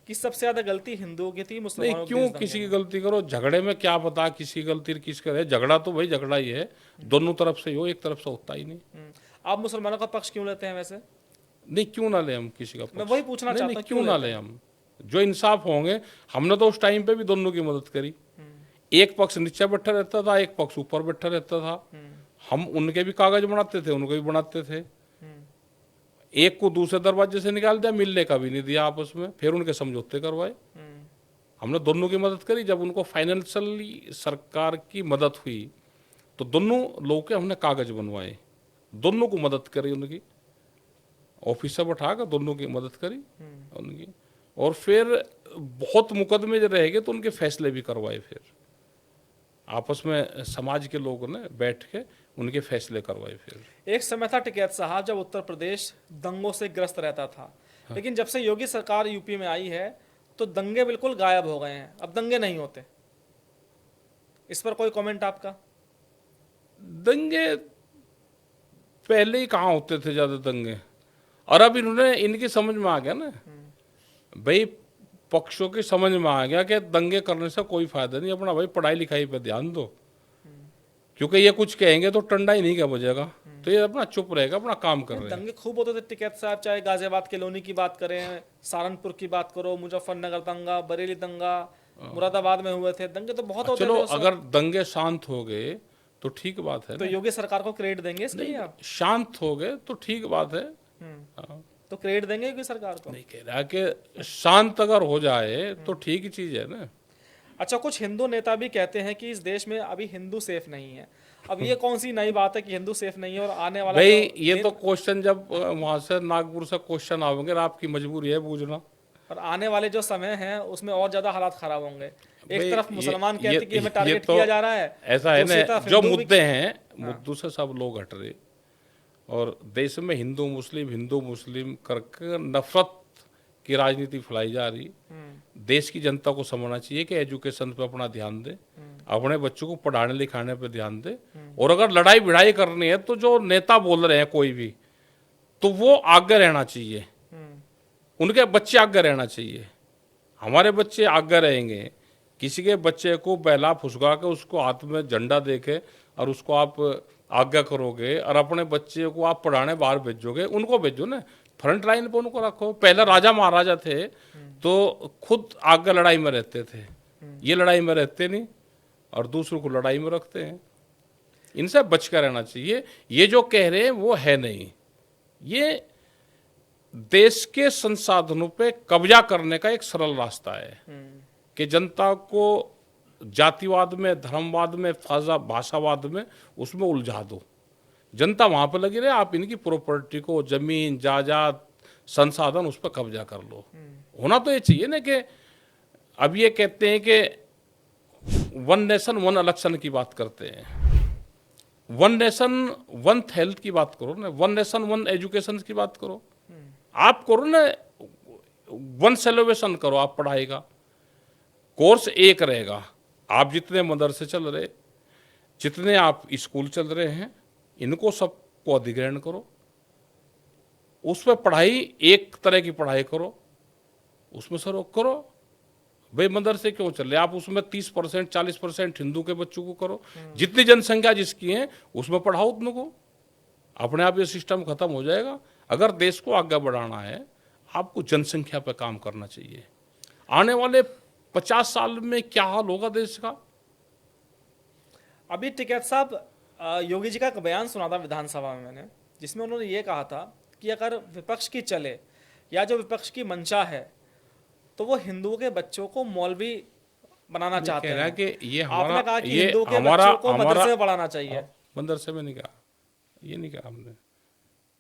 कि सबसे ज्यादा गलती हिंदुओं की थी नहीं, मुसलमानों की? क्यों इस दंगे किसी की में? गलती करो, झगड़े में क्या पता किसी की गलती किस करे। झगड़ा तो भाई झगड़ा ही है, दोनों तरफ से ही हो, एक तरफ से होता ही नहीं। आप मुसलमानों का पक्ष क्यों लेते हैं वैसे? नहीं, क्यों ना ले हम किसी का पक्ष? मैं वही पूछना नहीं, चाहता नहीं, हूं, क्यों क्यों ना लेते ले हम, जो इंसाफ होंगे। हमने तो उस टाइम पे भी दोनों की मदद करी। एक पक्ष नीचे बैठा रहता था, एक पक्ष ऊपर बैठा रहता था। हम उनके भी कागज बनाते थे, उनके भी बनाते थे। एक को दूसरे दरवाजे से निकाल दिया, मिलने का भी नहीं दिया आपस में, फिर उनके समझौते करवाए। हमने दोनों की मदद करी। जब उनको फाइनेंशियली सरकार की मदद हुई तो दोनों लोगों के हमने कागज बनवाए, दोनों को मदद करी, उनकी ऑफिसर बैठाकर दोनों की मदद करी उनकी। और फिर बहुत मुकदमे जो रह गए तो उनके फैसले भी करवाए। फिर आपस में समाज के लोगों ने बैठ के उनके फैसले करवाए। फिर एक समय था टिकैत साहब जब उत्तर प्रदेश दंगों से ग्रस्त रहता था, लेकिन जब से योगी सरकार यूपी में आई है तो दंगे बिल्कुल गायब हो गए हैं, अब दंगे नहीं होते। इस पर कोई कमेंट आपका? दंगे पहले ही कहाँ होते थे ज्यादा दंगे, और अब इन्होंने इनकी समझ में आ गया ना भाई, पक्षों की समझ में आ गया कि दंगे करने से कोई फायदा नहीं, अपना भाई पढ़ाई लिखाई पे ध्यान दो। क्योंकि ये कुछ कहेंगे तो टंडा ही नहीं क्या बजेगा, तो ये अपना चुप रहेगा, अपना काम कर रहे हैं। दंगे खूब होते थे टिकैत साहब, चाहे गाजियाबाद कॉलोनी की बात करें, सहारनपुर की बात करो, मुजफ्फरनगर दंगा, बरेली दंगा, मुरादाबाद में हुए थे दंगे, तो बहुत होते चलो थे उस वक्त। अगर दंगे शांत हो गए तो ठीक बात है तो ना। योगी सरकार को क्रेडिट देंगे इसके लिए आप? शांत हो गए तो ठीक बात है। हाँ। तो क्रेडिट देंगे योगी सरकार को? नहीं कह रहा कि शांत अगर हो जाए तो ठीक ही चीज है ना। अच्छा, कुछ हिंदू नेता भी कहते हैं कि इस देश में अभी हिंदू सेफ नहीं है। अब ये कौन सी नई बात है कि हिंदू सेफ नहीं है? और आने वाला भाई जो ये तो क्वेश्चन जब वहां से नागपुर से क्वेश्चन आवेंगे, आपकी मजबूरी है पूछना। और आने वाले जो समय है उसमें और ज्यादा हालात खराब होंगे। एक भाई, तरफ मुसलमान कहते ये- हैं कि हमें ये टारगेट तो किया जा रहा है, ऐसा है दूसरी ना, तरफ जो हिंदू भी- मुद्दे हैं मुद्दों से सब लोग हट रहे, और देश में हिंदू मुस्लिम करके नफरत की राजनीति फैलाई जा रही। देश की जनता को समझना चाहिए कि एजुकेशन पे अपना ध्यान दे, अपने बच्चों को पढ़ाने लिखाने पे ध्यान दे। और अगर लड़ाई भिड़ाई करनी है तो जो नेता बोल रहे हैं कोई भी, तो वो आगे रहना चाहिए, उनके बच्चे आगे रहना चाहिए। हमारे बच्चे आगे रहेंगे, किसी के बच्चे को बहला फुसका के उसको हाथ में झंडा देके और उसको आप आज्ञा करोगे और अपने बच्चे को आप पढ़ाने बाहर भेजोगे, उनको भेजो ना, फ्रंट लाइन पे उनको रखो। पहले राजा महाराजा थे तो खुद आगे लड़ाई में रहते थे, ये लड़ाई में रहते नहीं और दूसरों को लड़ाई में रखते हैं। इनसे बच कर रहना चाहिए। ये जो कह रहे हैं वो है नहीं, ये देश के संसाधनों पे कब्जा करने का एक सरल रास्ता है कि जनता को जातिवाद में, धर्मवाद में, भाषावाद में उसमें उलझा दो। जनता वहां पर लगी रहे, आप इनकी प्रॉपर्टी को, जमीन जायदाद संसाधन उस पर कब्जा कर लो। होना तो ये चाहिए ना कि अब ये कहते हैं कि वन नेशन वन इलेक्शन की बात करते हैं, वन नेशन वन हेल्थ की बात करो ना, वन नेशन वन एजुकेशन की बात करो, आप करो ना, वन सेलिब्रेशन करो। आप पढ़ाई का कोर्स एक रहेगा, आप जितने मदरसे चल रहे, जितने आप स्कूल चल रहे हैं, इनको सबको अधिग्रहण करो, उस पर पढ़ाई एक तरह की पढ़ाई करो, उसमें सर करो। भाई मदरसे क्यों चल रहे, आप उसमें 30% 40% हिंदू के बच्चों को करो, जितनी जनसंख्या जिसकी है उसमें पढ़ाओ उतनों को, अपने आप ये सिस्टम खत्म हो जाएगा। अगर देश को आगे बढ़ाना है, आपको जनसंख्या पर काम करना चाहिए। आने वाले 50 साल में क्या हाल होगा देश का। अभी टिकैत साहब, योगी जी का एक बयान सुना था विधानसभा में मैंने, जिसमें उन्होंने ये कहा था कि अगर विपक्ष की चले या जो विपक्ष की मंशा है तो वो हिंदुओं के बच्चों को मौलवी बनाना चाहते हैं। कि ये आपने कहा कि ये हिंदुओं के हमारा बच्चों को मदरसे में पढ़ाना चाहिए। मदरसे में नहीं कहा, ये नहीं कहा हमने।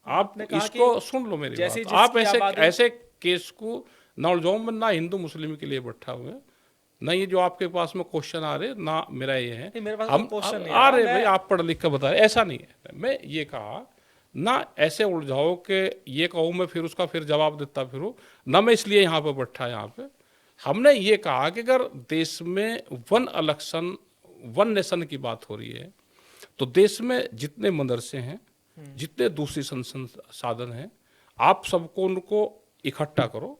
आपने आप कहा इसको सुन लो मेरी जैसी बात। आप जिसकी ऐसे केस को ना उलझाओ में, ना हिंदू मुस्लिम के लिए बैठा हुए, ना ये जो आपके पास में क्वेश्चन आ रहे, ना मेरा ये है। नहीं, मेरे पास हम क्वेश्चन नहीं आ रहे भाई, आप पढ़ लिख कर बता रहे, ऐसा नहीं है। मैं ये कहा ना ऐसे उलझाओ कि ये कहूँ मैं फिर उसका फिर जवाब देता फिरूँ ना, मैं इसलिए यहाँ पे बैठा। यहाँ पे हमने ये कहा कि अगर देश में वन इलेक्शन वन नेशन की बात हो रही है तो देश में जितने मदरसे हैं, जितने दूसरी संसाधन हैं, आप सबको उनको इकट्ठा करो,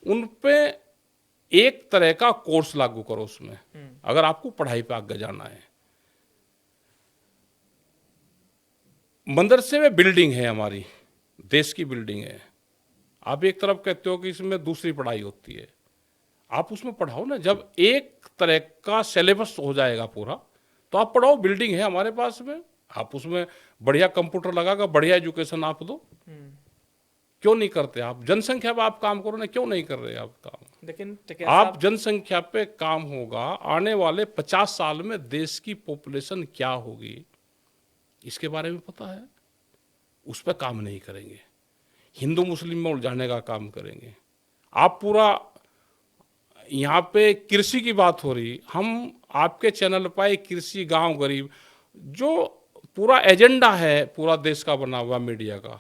उन पे एक तरह का कोर्स लागू करो उसमें, अगर आपको पढ़ाई पे आगे जाना है। मदरसे में बिल्डिंग है, हमारी देश की बिल्डिंग है। आप एक तरफ कहते हो कि इसमें दूसरी पढ़ाई होती है, आप उसमें पढ़ाओ ना। जब एक तरह का सिलेबस हो जाएगा पूरा तो आप पढ़ाओ, बिल्डिंग है हमारे पास में, आप उसमें बढ़िया कंप्यूटर लगाकर बढ़िया एजुकेशन आप दो। क्यों नहीं करते आप? जनसंख्या पे आप काम करो ना, क्यों नहीं कर रहे आप काम? लेकिन आप जनसंख्या पे काम होगा, आने वाले 50 साल में देश की पॉपुलेशन क्या होगी इसके बारे में पता है, उस पर काम नहीं करेंगे, हिंदू मुस्लिम में उलझाने का काम करेंगे। आप पूरा यहाँ पे कृषि की बात हो रही, हम आपके चैनल पर कृषि गांव गरीब, जो पूरा एजेंडा है पूरा देश का बना हुआ मीडिया का,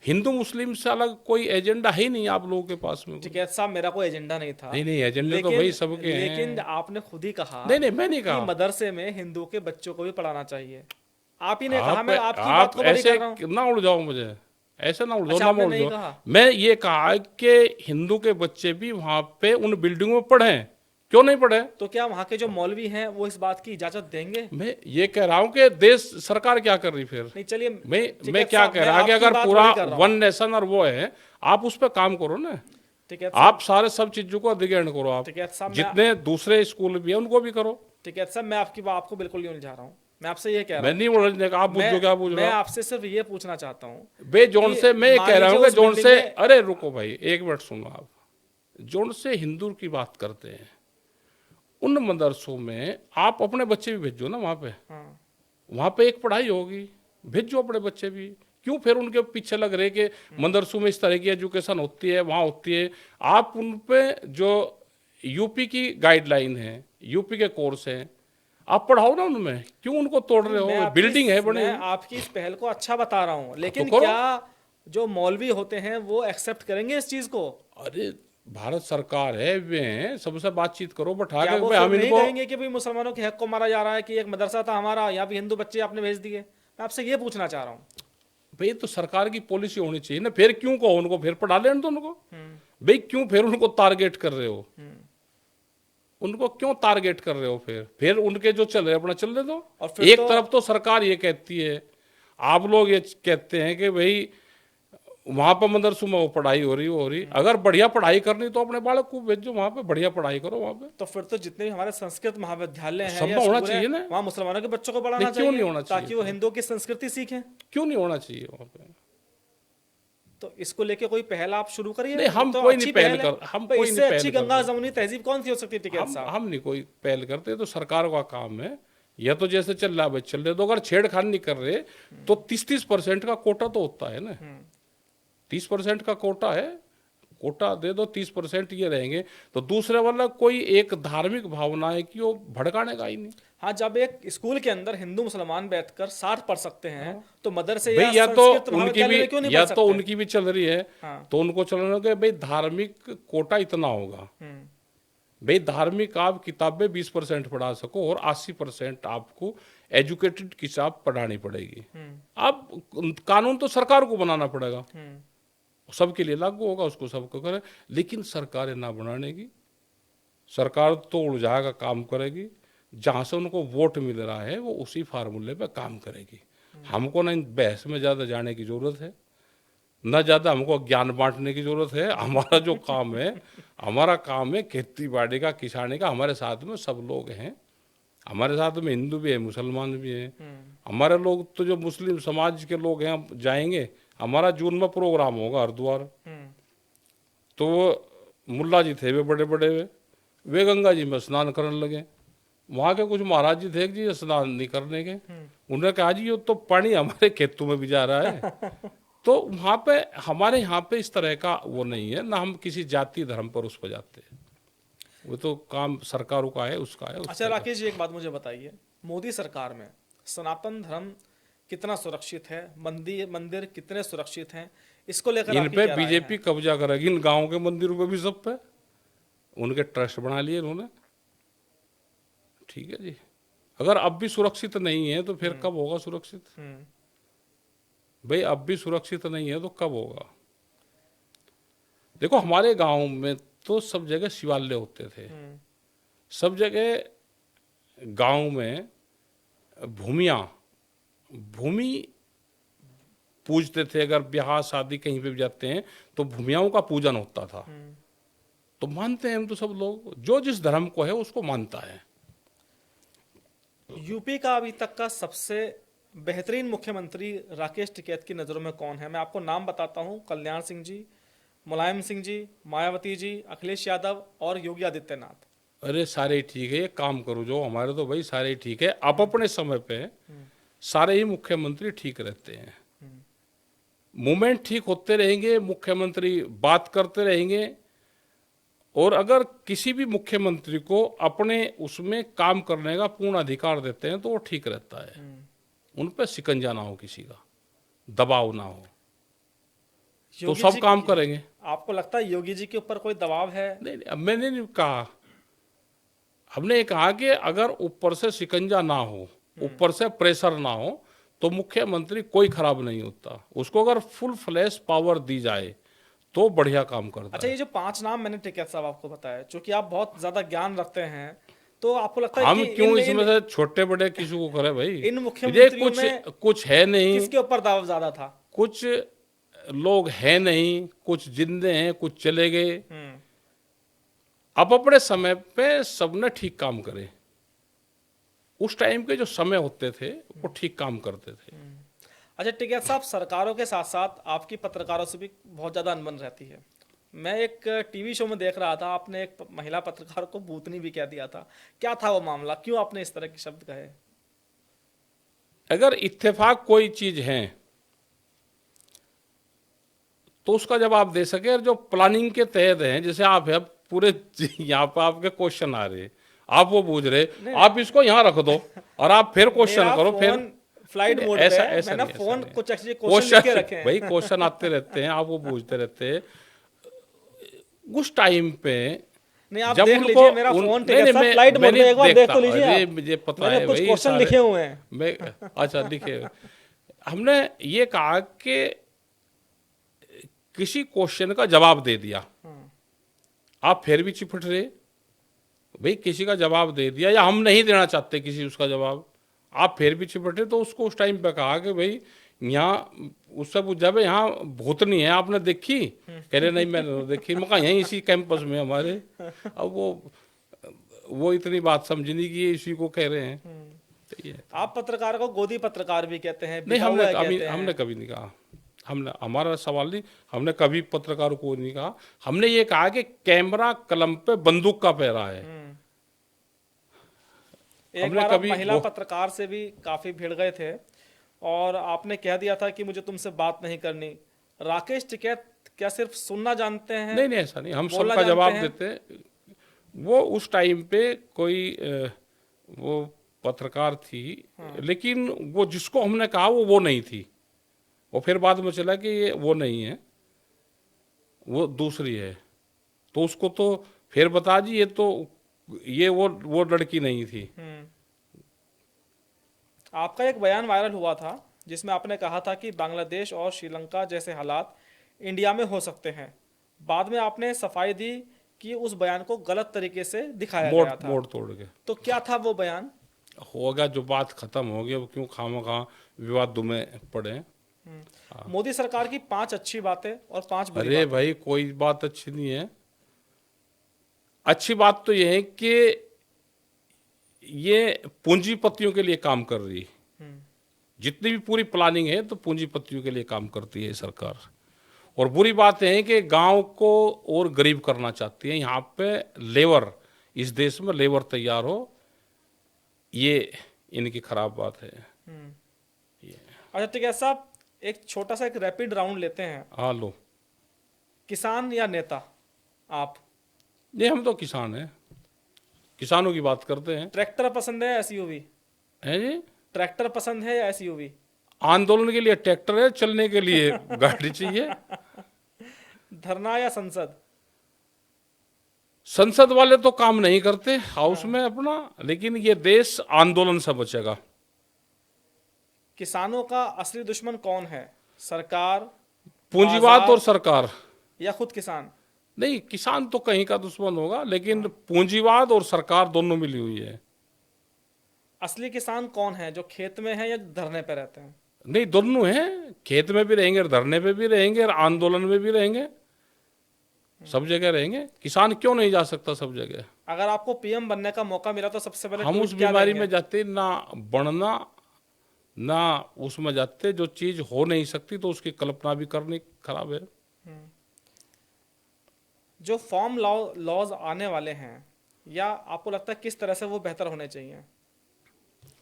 हिंदू मुस्लिम से अलग कोई एजेंडा है ही नहीं आप लोगों के पास में। टिकैत साहब, मेरा कोई एजेंडा नहीं था। नहीं एजेंडे तो भाई सबके हैं। लेकिन आपने खुद ही कहा, नहीं मैं नहीं कहा मदरसे में हिंदू के बच्चों को भी पढ़ाना चाहिए। आप ही ने आप, कहा, मैं आपकी आप बात को बड़ी ऐसे कर रहा हूं। ना उलझाओ मुझे, ऐसे ना उलझाओ, अच्छा, ना आपने उलझाओ। नहीं कहा। मैं ये कहा कि हिंदू के बच्चे भी वहां पे उन बिल्डिंगों में पढ़े, क्यों नहीं पढ़े? तो क्या वहां के जो मौलवी हैं वो इस बात की इजाजत देंगे? मैं ये कह रहा हूं कि देश सरकार क्या कर रही फिर। नहीं, चलिए, मैं क्या कह रहा कि अगर पूरा वन नेशन और वो है, आप उस पर काम करो ना। आप सारे सब चीजों को अधिग्रहण करो, आप जितने दूसरे स्कूल भी है उनको भी करो। टिकैत साहब, मैं आपको बिल्कुल नहीं उलझा रहा हूँ, मैं आपसे ये कह रहा हूँ। मैं नहीं उलझने का, आप पूछो क्या पूछ रहे हो। मैं आपसे सिर्फ ये पूछना चाहता हूँ बे जोन से, मैं कह रहा हूँ कि जोन से, अरे रुको भाई एक मिनट सुनो आप, जोन से हिंदू की बात करते हैं, उन मदरसों में आप अपने बच्चे भी भेजो ना वहाँ पे। वहाँ पे एक पढ़ाई होगी, भेजो अपने बच्चे भी। क्यों फिर उनके पीछे लग रहे कि मदरसों में इस तरह की एजुकेशन होती है, वहाँ होती है। आप उन पे जो यूपी की गाइडलाइन है, यूपी के कोर्स हैं, आप पढ़ाओ ना उनमें, क्यों उनको तोड़ रहे हो? बिल्डिंग है बड़ी। मैं आपकी इस पहल को अच्छा बता रहा हूँ, लेकिन क्या जो मौलवी होते हैं वो एक्सेप्ट करेंगे इस चीज को? अरे भारत सरकार है, वे सबसे बातचीत करो, बैठा के हम नहीं कहेंगे कि भाई मुसलमानों के हक को मारा जा रहा है, कि एक मदरसा था हमारा, यहाँ भी हिंदू बच्चे आपने भेज दिए। मैं आपसे ये पूछना चाह रहा हूँ भाई, तो सरकार की पॉलिसी होनी चाहिए ना। फिर क्यों कहो उनको, फिर पढ़ा लेने दो उनको। भाई क्यों फिर उनको टारगेट कर रहे हो? उनको क्यों टारगेट कर रहे हो? फिर उनके जो चल रहे अपना चलने दो। और फिर एक तो तरफ तो सरकार ये कहती है, आप लोग ये कहते हैं कि भाई वहां पर मदरसों में वो पढ़ाई हो रही अगर बढ़िया पढ़ाई करनी तो अपने बालक को भेजो वहां पे, बढ़िया पढ़ाई करो वहां पे। तो फिर तो जितने भी हमारे संस्कृत महाविद्यालय हैं सब या में होना स्कूल हैं, चाहिए ना। वहाँ मुसलमानों के बच्चों को पढ़ाना नहीं, क्यों नहीं चाहिए होना चाहिए ताकि वो फिर? हिंदुओं की संस्कृति सीखें। क्यों नहीं होना चाहिए वहां पे? तो इसको लेके कोई पहल आप शुरू करिए। नहीं, हम तो कोई अच्छी नहीं पहल पहल है। कर, हम तो कोई इससे नहीं अच्छी पहल कर गंगा रहे। जमुनी तहजीब कौन सी हो सकती है टिकैत साहब? हम नहीं कोई पहल करते, तो सरकार का काम है। या तो जैसे चल रहा है भाई चल रहे, तो अगर छेड़खानी नहीं कर रहे तो 30% का कोटा तो होता है ना। 30% का कोटा है, कोटा दे दो, 30% ये रहेंगे तो दूसरे वाला कोई एक धार्मिक भावना है कि वो भड़काने का ही नहीं। हाँ, जब एक स्कूल के अंदर हिंदू मुसलमान बैठकर साथ पढ़ सकते हैं तो मदरसे भाई या या तो संस्कृत उनकी महाविद्यालय भी, में क्यों नहीं या पढ़ तो सकते? उनकी भी चल रही है, हाँ। तो उनको चलना कि भाई धार्मिक कोटा इतना होगा। भाई धार्मिक आप किताबें 20% पढ़ा सको और 80% आपको एजुकेटेड किताब पढ़ानी पड़ेगी। अब कानून तो सरकार को बनाना पड़ेगा, सबके लिए लागू होगा, उसको सबको करे। लेकिन सरकारें ना बनाने की, सरकार तो उलझा का काम करेगी। जहाँ से उनको वोट मिल रहा है वो उसी फार्मूले पे काम करेगी। हमको ना इन बहस में ज़्यादा जाने की ज़रूरत है, न ज़्यादा हमको ज्ञान बांटने की ज़रूरत है। हमारा जो काम है, हमारा काम है खेती बाड़ी का, किसानी का। हमारे साथ में सब लोग हैं, हमारे साथ में हिंदू भी है, मुसलमान भी हैं। हमारे लोग तो जो मुस्लिम समाज के लोग हैं, हम जाएंगे, हमारा जून में प्रोग्राम होगा हरिद्वार। तो वो मुल्ला जी थे, वे बड़े बड़े वे गंगा जी में स्नान करने लगे। वहाँ के कुछ महाराज जी थे जी स्नान नहीं करने के। उन्होंने कहा जी ये तो पानी हमारे खेतों में भी जा रहा है। तो वहाँ पे हमारे यहाँ पे इस तरह का वो नहीं है ना, हम किसी जाति धर्म पर उस पर जाते हैं। वो तो काम सरकारों का है, उसका है। अच्छा राकेश जी, एक बात मुझे बताइए, मोदी सरकार में सनातन धर्म कितना सुरक्षित है? मंदिर कितने सुरक्षित हैं? इसको लेकर इन आपकी पे क्या राय बीजेपी है? कब्जा करेगी, इन गाँव के मंदिरों पे भी, सब पे। उनके ट्रस्ट बना लिए उन्होंने, ठीक है जी। अगर अब भी सुरक्षित नहीं है तो फिर कब होगा सुरक्षित? भाई अब भी सुरक्षित नहीं है तो कब होगा? देखो हमारे गांव में तो सब जगह शिवालय होते थे, सब जगह गांव में भूमि पूजते थे। अगर ब्याह शादी कहीं पे भी जाते हैं तो भूमियाओं का पूजन होता था। तो मानते हैं हम तो, सब लोग जो जिस धर्म को है उसको मानता है। यूपी का अभी तक का सबसे बेहतरीन मुख्यमंत्री राकेश टिकैत की नज़रों में कौन है? मैं आपको नाम बताता हूं: कल्याण सिंह जी, मुलायम सिंह जी, मायावती जी, अखिलेश यादव और योगी आदित्यनाथ। अरे सारे ही ठीक है, ये काम करो जो हमारे, तो भाई सारे ही ठीक है। आप अपने समय पे सारे ही मुख्यमंत्री ठीक रहते हैं। मूवमेंट ठीक होते रहेंगे, मुख्यमंत्री बात करते रहेंगे, और अगर किसी भी मुख्यमंत्री को अपने उसमें काम करने का पूर्ण अधिकार देते हैं तो वो ठीक रहता है। उन पर शिकंजा ना हो, किसी का दबाव ना हो, तो सब काम करेंगे। आपको लगता है योगी जी के ऊपर कोई दबाव है? नहीं, अब मैंने नहीं कहा, हमने ये कहा कि अगर ऊपर से शिकंजा ना हो, ऊपर से प्रेशर ना हो, तो मुख्यमंत्री कोई खराब नहीं होता। उसको अगर फुल फ्लैश पावर दी जाए तो बढ़िया काम करता अच्छा, है। ये जो 5 नाम मैंने टिकैत साहब आपको बताया, चूंकि आप बहुत ज्यादा ज्ञान रखते हैं, तो आपको लगता है हम कि क्यों इसमें से छोटे बड़े किसी को करे भाई? इन ये मुख्यमंत्रियों में कुछ है नहीं, किसके ऊपर दाव ज्यादा था? कुछ लोग हैं नहीं, कुछ जिंदे हैं, कुछ चले गए। अब अपने समय पे सबने ठीक काम करे। उस टाइम के जो समय होते थे वो ठीक काम करते थे। अच्छा टिकैत साहब, सरकारों के साथ साथ आपकी पत्रकारों से भी बहुत ज़्यादा अनबन रहती है। मैं एक टीवी शो में देख रहा था, आपने एक महिला पत्रकार को भूतनी भी कह दिया था। क्या था वो मामला? क्यों आपने इस तरह के शब्द कहे? अगर इत्तेफाक कोई चीज है तो उसका जवाब दे सके, और जो प्लानिंग के तहत है, जैसे आप है पूरे यहाँ पर आपके क्वेश्चन आ रहे, आप वो पूछ रहे, आप इसको यहाँ रख दो और आप फिर क्वेश्चन करो, फिर फ्लाइट मोड ऐसा पे है, ऐसा मैंने नहीं, फोन ऐसा नहीं। कुछ ऐसे क्वेश्चन लिख के रखे हैं। भाई क्वेश्चन आते रहते हैं, आप वो पूछते रहते हैं। उस टाइम पे नहीं, आप जब देख उनको लीजिए मेरा फोन टिकैत साहब फ्लाइट मोड पे, एक बार देख तो लीजिए आप। मुझे पता मैंने है कुछ भाई, क्वेश्चन लिखे हुए हैं। मैं अच्छा लिखे। हमने ये कहा कि किसी क्वेश्चन का जवाब दे दिया, आप फिर भी चिपट रहे, भाई किसी का जवाब दे दिया या हम नहीं देना चाहते किसी उसका जवाब, आप फिर भी चिपटे, तो उसको उस टाइम पे कहा कि भाई यहाँ, उससे पूछा भाई यहाँ भूतनी है आपने देखी, कह रहे नहीं मैंने तो देखी। मैं कहा यहीं इसी कैंपस में हमारे। अब वो इतनी बात समझ नहीं कि ये इसी को कह रहे हैं। तो ये आप पत्रकार को गोदी पत्रकार भी कहते हैं, नहीं, बिका हुआ है कहते हमने हैं। कभी नहीं कहा, हमने, हमारा सवाल नहीं, हमने कभी पत्रकारों को नहीं कहा। हमने ये कहा कि कैमरा कलम पे बंदूक का पहरा है। एक हमने बार आप कभी महिला पत्रकार से भी काफी भिड़ गए थे और आपने कह दिया था कि मुझे तुमसे बात नहीं करनी। राकेश टिकैत क्या सिर्फ सुनना जानते हैं? नहीं, ऐसा नहीं, हम बोलना सबका जानते जवाब हैं? देते हैं। वो उस टाइम पे कोई वो पत्रकार थी, लेकिन वो जिसको हमने कहा वो नहीं थी। वो फिर बाद में चला कि ये वो नहीं है, वो दूसरी है। तो उसको तो फिर बता दी, ये वो लड़की नहीं थी। आपका एक बयान वायरल हुआ था जिसमें आपने कहा था कि बांग्लादेश और श्रीलंका जैसे हालात इंडिया में हो सकते हैं। बाद में आपने सफाई दी कि उस बयान को गलत तरीके से दिखाया गया था। मोड़ तोड़ के तो क्या था वो बयान? होगा, जो बात खत्म हो गई, अब क्यों खामखा विवादों में पड़े। मोदी सरकार की 5 अच्छी बातें और 5 बुरी अरे बातें। भाई कोई बात अच्छी नहीं है। अच्छी बात तो यह है कि ये पूंजीपतियों के लिए काम कर रही है। जितनी भी पूरी प्लानिंग है तो पूंजीपतियों के लिए काम करती है सरकार। और बुरी बात है कि गांव को और गरीब करना चाहती है। यहाँ पे लेबर, इस देश में लेबर तैयार हो, ये इनकी खराब बात है। अच्छा ठीक है साहब, एक छोटा सा एक रैपिड राउंड लेते हैं। हाँ लो। किसान या नेता? आप? ये हम तो किसान हैं, किसानों की बात करते हैं। ट्रैक्टर पसंद है एसयूवी? है जी। ट्रैक्टर पसंद है या एसयूवी? आंदोलन के लिए ट्रैक्टर है, चलने के लिए गाड़ी चाहिए। धरना या संसद? संसद वाले तो काम नहीं करते हाउस में अपना, लेकिन ये देश आंदोलन से बचेगा। किसानों का असली दुश्मन कौन है? सरकार, पूंजीवाद बाजार और सरकार? या खुद किसान? नहीं, किसान तो कहीं का दुश्मन होगा, लेकिन पूंजीवाद और सरकार दोनों मिली हुई है। असली किसान कौन है, जो खेत में है या धरने पे रहते हैं? नहीं, दोनों हैं, खेत में भी रहेंगे, धरने पे भी रहेंगे और आंदोलन में भी रहेंगे, सब जगह रहेंगे। किसान क्यों नहीं जा सकता सब जगह? अगर आपको पीएम बनने का मौका मिला तो सबसे पहले हम ट्वीट उस क्या बीमारी करेंगे? में जाते ना बढ़ना, ना उसमें जाते। जो चीज हो नहीं सकती तो उसकी कल्पना भी करनी खराब है। जो फॉर्म लॉज आने वाले हैं, या आपको लगता है किस तरह से वो बेहतर होने चाहिए?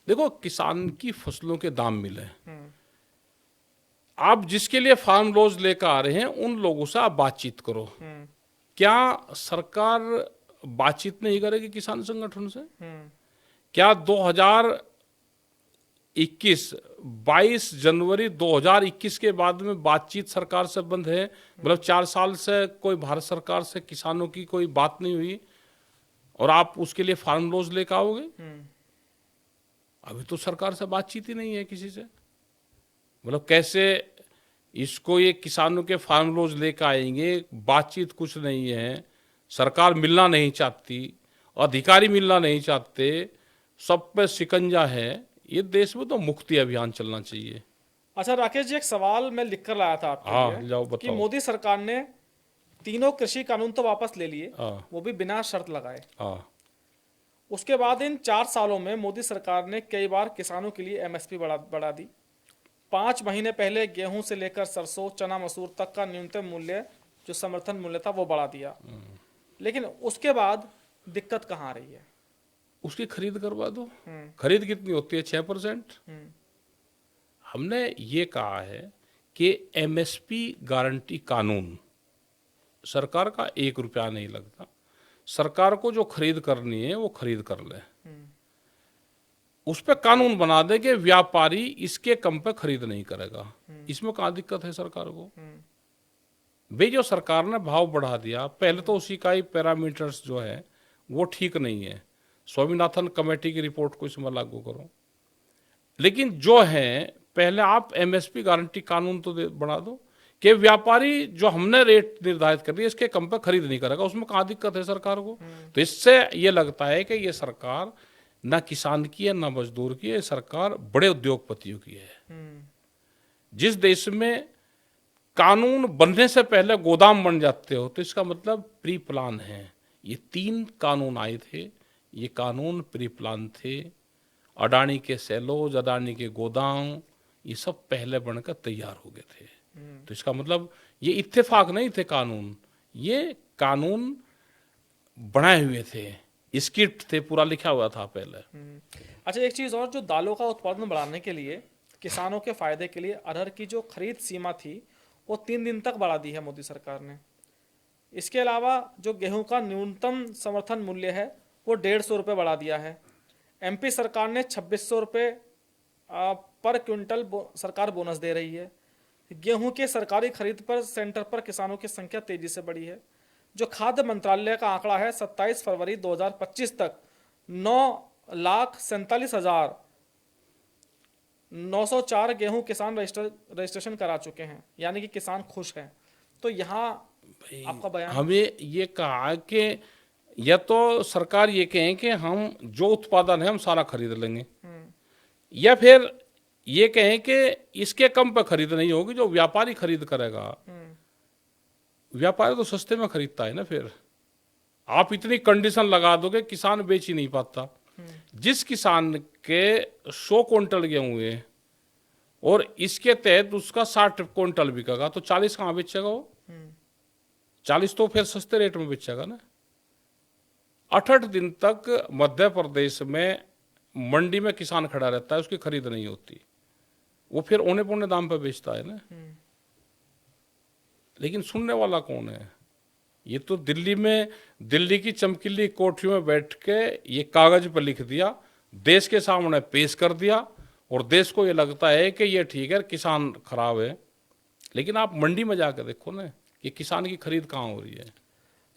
देखो, किसान की फसलों के दाम मिले। आप जिसके लिए फार्म लॉज लेकर आ रहे हैं उन लोगों से आप बातचीत करो। क्या सरकार बातचीत नहीं करेगी किसान संगठन से? क्या 22 जनवरी 2021 के बाद में बातचीत सरकार से बंद है? मतलब 4 साल से कोई भारत सरकार से किसानों की कोई बात नहीं हुई और आप उसके लिए फार्म लॉज लेकर आओगे? अभी तो सरकार से बातचीत ही नहीं है किसी से। मतलब कैसे इसको ये किसानों के फार्म लॉज लेकर आएंगे? बातचीत कुछ नहीं है, सरकार मिलना नहीं चाहती, अधिकारी मिलना नहीं चाहते, सब पे शिकंजा है। ये देश में तो मुक्ति अभियान चलना चाहिए। अच्छा राकेश जी, एक सवाल मैं लिख कर लाया था आपके हाँ, लिए जाओ कि बताओ। मोदी सरकार ने 3 कृषि कानून तो वापस ले लिए, हाँ, वो भी बिना शर्त लगाए। हाँ, उसके बाद इन 4 सालों में मोदी सरकार ने कई बार किसानों के लिए एमएसपी बढ़ा दी। 5 महीने पहले गेहूं से लेकर सरसों, चना, मसूर तक का न्यूनतम मूल्य, जो समर्थन मूल्य था, वो बढ़ा दिया। लेकिन उसके बाद दिक्कत कहाँ आ रही है? उसकी खरीद करवा दो। खरीद कितनी होती है? 6%। हमने ये कहा है कि एमएसपी गारंटी कानून, सरकार का 1 रुपया नहीं लगता। सरकार को जो खरीद करनी है वो खरीद कर ले। उस पर कानून बना दे कि व्यापारी इसके कम पे खरीद नहीं करेगा। इसमें कहाँ दिक्कत है सरकार को? भाई जो सरकार ने भाव बढ़ा दिया, पहले तो उसी का ही पैरामीटर्स जो है वो ठीक नहीं है। स्वामीनाथन कमेटी की रिपोर्ट को इसमें लागू करो। लेकिन जो है, पहले आप एमएसपी गारंटी कानून तो बना दो कि व्यापारी जो हमने रेट निर्धारित कर दिया इसके कम पे खरीद नहीं करेगा, उसमें कहाँ दिक्कत है सरकार को। तो इससे ये लगता है कि ये सरकार ना किसान की है ना मजदूर की है, सरकार बड़े उद्योगपतियों की है। जिस देश में कानून बनने से पहले गोदाम बन जाते हो तो इसका मतलब प्री प्लान है। ये 3 कानून आए थे, ये कानून प्री प्लान थे। अडानी के सेलोज, अडानी के गोदाम, ये सब पहले बनकर तैयार हो गए थे। तो इसका मतलब ये इत्तेफाक नहीं थे कानून, ये कानून बनाए हुए थे, स्क्रिप्ट थे, पूरा लिखा हुआ था पहले। अच्छा, एक चीज़ और, जो दालों का उत्पादन बढ़ाने के लिए किसानों के फायदे के लिए अरहर की जो खरीद सीमा थी वो 3 दिन तक बढ़ा दी है मोदी सरकार ने। इसके अलावा जो गेहूं का न्यूनतम समर्थन मूल्य है वो 150 रुपये बढ़ा दिया है। एमपी सरकार ने 2600 रुपये पर क्विंटल सरकार बोनस दे रही है। गेहूं के सरकारी खरीद पर सेंटर पर किसानों की संख्या तेजी से बढ़ी है। जो खाद्य मंत्रालय का आंकड़ा है 27 फरवरी 2025 तक 9,47,904 गेहूं किसान रजिस्ट्रेशन करा चुके हैं, यानी कि किसान खुश हैं। तो यहाँ आपका बयान। हमें ये कहा कि या तो सरकार ये कहें कि हम जो उत्पादन है हम सारा खरीद लेंगे, या फिर ये कहें कि इसके कम पे खरीद नहीं होगी, जो व्यापारी खरीद करेगा। व्यापारी तो सस्ते में खरीदता है ना। फिर आप इतनी कंडीशन लगा दोगे किसान बेच ही नहीं पाता। जिस किसान के 100 क्विंटल गेहूं है और इसके तहत उसका 60 क्विंटल बिकेगा तो 40 कहाँ बेचेगा वो? 40 तो फिर सस्ते रेट में बेचेगा ना। 8 दिन तक मध्य प्रदेश में मंडी में किसान खड़ा रहता है, उसकी खरीद नहीं होती, वो फिर औने पौने दाम पर बेचता है ना। लेकिन सुनने वाला कौन है? ये तो दिल्ली में, दिल्ली की चमकीली कोठरियों में बैठ के ये कागज पर लिख दिया, देश के सामने पेश कर दिया, और देश को ये लगता है कि ये ठीक है, किसान खराब है। लेकिन आप मंडी में जाकर देखो ना कि किसान की खरीद कहाँ हो रही है।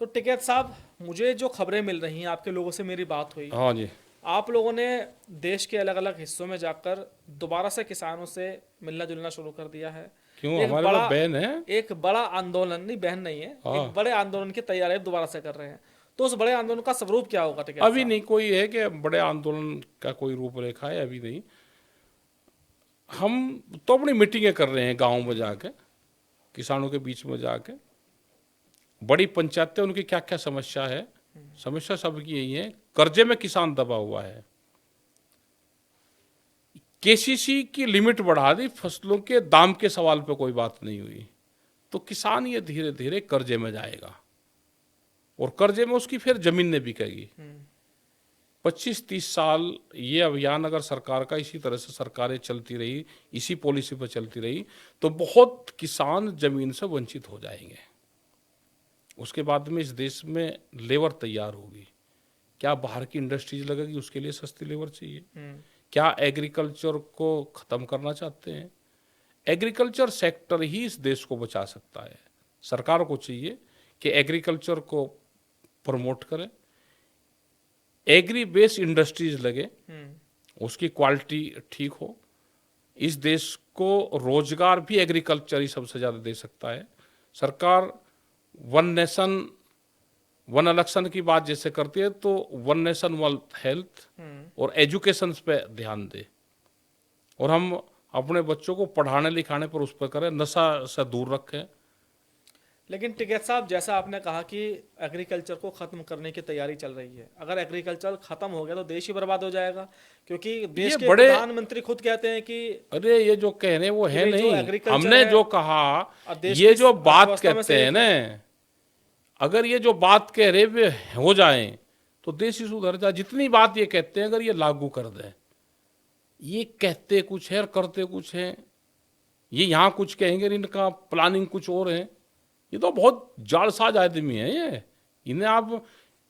तो टिकैत साहब, मुझे जो खबरें मिल रही हैं, आपके लोगों से मेरी बात हुई, हाँ जी, आप लोगों ने देश के अलग अलग हिस्सों में जाकर दोबारा से किसानों से मिलना जुलना शुरू कर दिया है। क्यों? हमारे पास बहन है। एक बड़ा आंदोलन, नहीं बहन नहीं है, एक बड़े आंदोलन की तैयारी दोबारा से कर रहे हैं। तो उस बड़े आंदोलन का स्वरूप क्या होगा टिकैत अभी साहब? नहीं कोई है कि बड़े आंदोलन का कोई रूपरेखा है, अभी नहीं। हम तो अपनी मीटिंगें कर रहे हैं गाँव में जाके, किसानों के बीच में जाके। बड़ी पंचायतें, उनकी क्या क्या समस्या है, समस्या सबकी यही है। कर्जे में किसान दबा हुआ है, केसीसी की लिमिट बढ़ा दी, फसलों के दाम के सवाल पे कोई बात नहीं हुई, तो किसान ये धीरे धीरे कर्जे में जाएगा, और कर्जे में उसकी फिर जमीनें बिकेगी। 25-30 साल ये अभियान अगर सरकार का इसी तरह से सरकारें चलती रही, इसी पॉलिसी पर चलती रही, तो बहुत किसान जमीन से वंचित हो जाएंगे। उसके बाद में इस देश में लेबर तैयार होगी। क्या बाहर की इंडस्ट्रीज लगेगी? उसके लिए सस्ती लेबर चाहिए। क्या एग्रीकल्चर को ख़त्म करना चाहते हैं? एग्रीकल्चर सेक्टर ही इस देश को बचा सकता है। सरकार को चाहिए कि एग्रीकल्चर को प्रमोट करे, एग्री बेस्ड इंडस्ट्रीज लगे, उसकी क्वालिटी ठीक हो। इस देश को रोजगार भी एग्रीकल्चर ही सबसे ज़्यादा दे सकता है। सरकार वन नेशन वन इलेक्शन की बात जैसे करती है, तो वन नेशन वन हेल्थ और एजुकेशन पे ध्यान दे, और हम अपने बच्चों को पढ़ाने लिखाने पर उस पर करें, नशा से दूर रखें। लेकिन टिकैत साहब, जैसा आपने कहा कि एग्रीकल्चर को ख़त्म करने की तैयारी चल रही है, अगर एग्रीकल्चर ख़त्म हो गया तो देश ही बर्बाद हो जाएगा, क्योंकि देश के प्रधानमंत्री खुद कहते हैं कि अरे ये जो कह रहे हैं वो है नहीं। हमने है, जो कहा, ये जो बात कहते हैं ना, अगर ये जो बात कह रहे वे हो जाएं तो देश ही सुधर जाए। जितनी बात ये कहते हैं अगर ये लागू कर दें, ये कहते कुछ है और करते कुछ है। ये यहाँ कुछ कहेंगे, इनका प्लानिंग कुछ और है। ये तो बहुत जालसाज आदमी है ये। इन्हें आप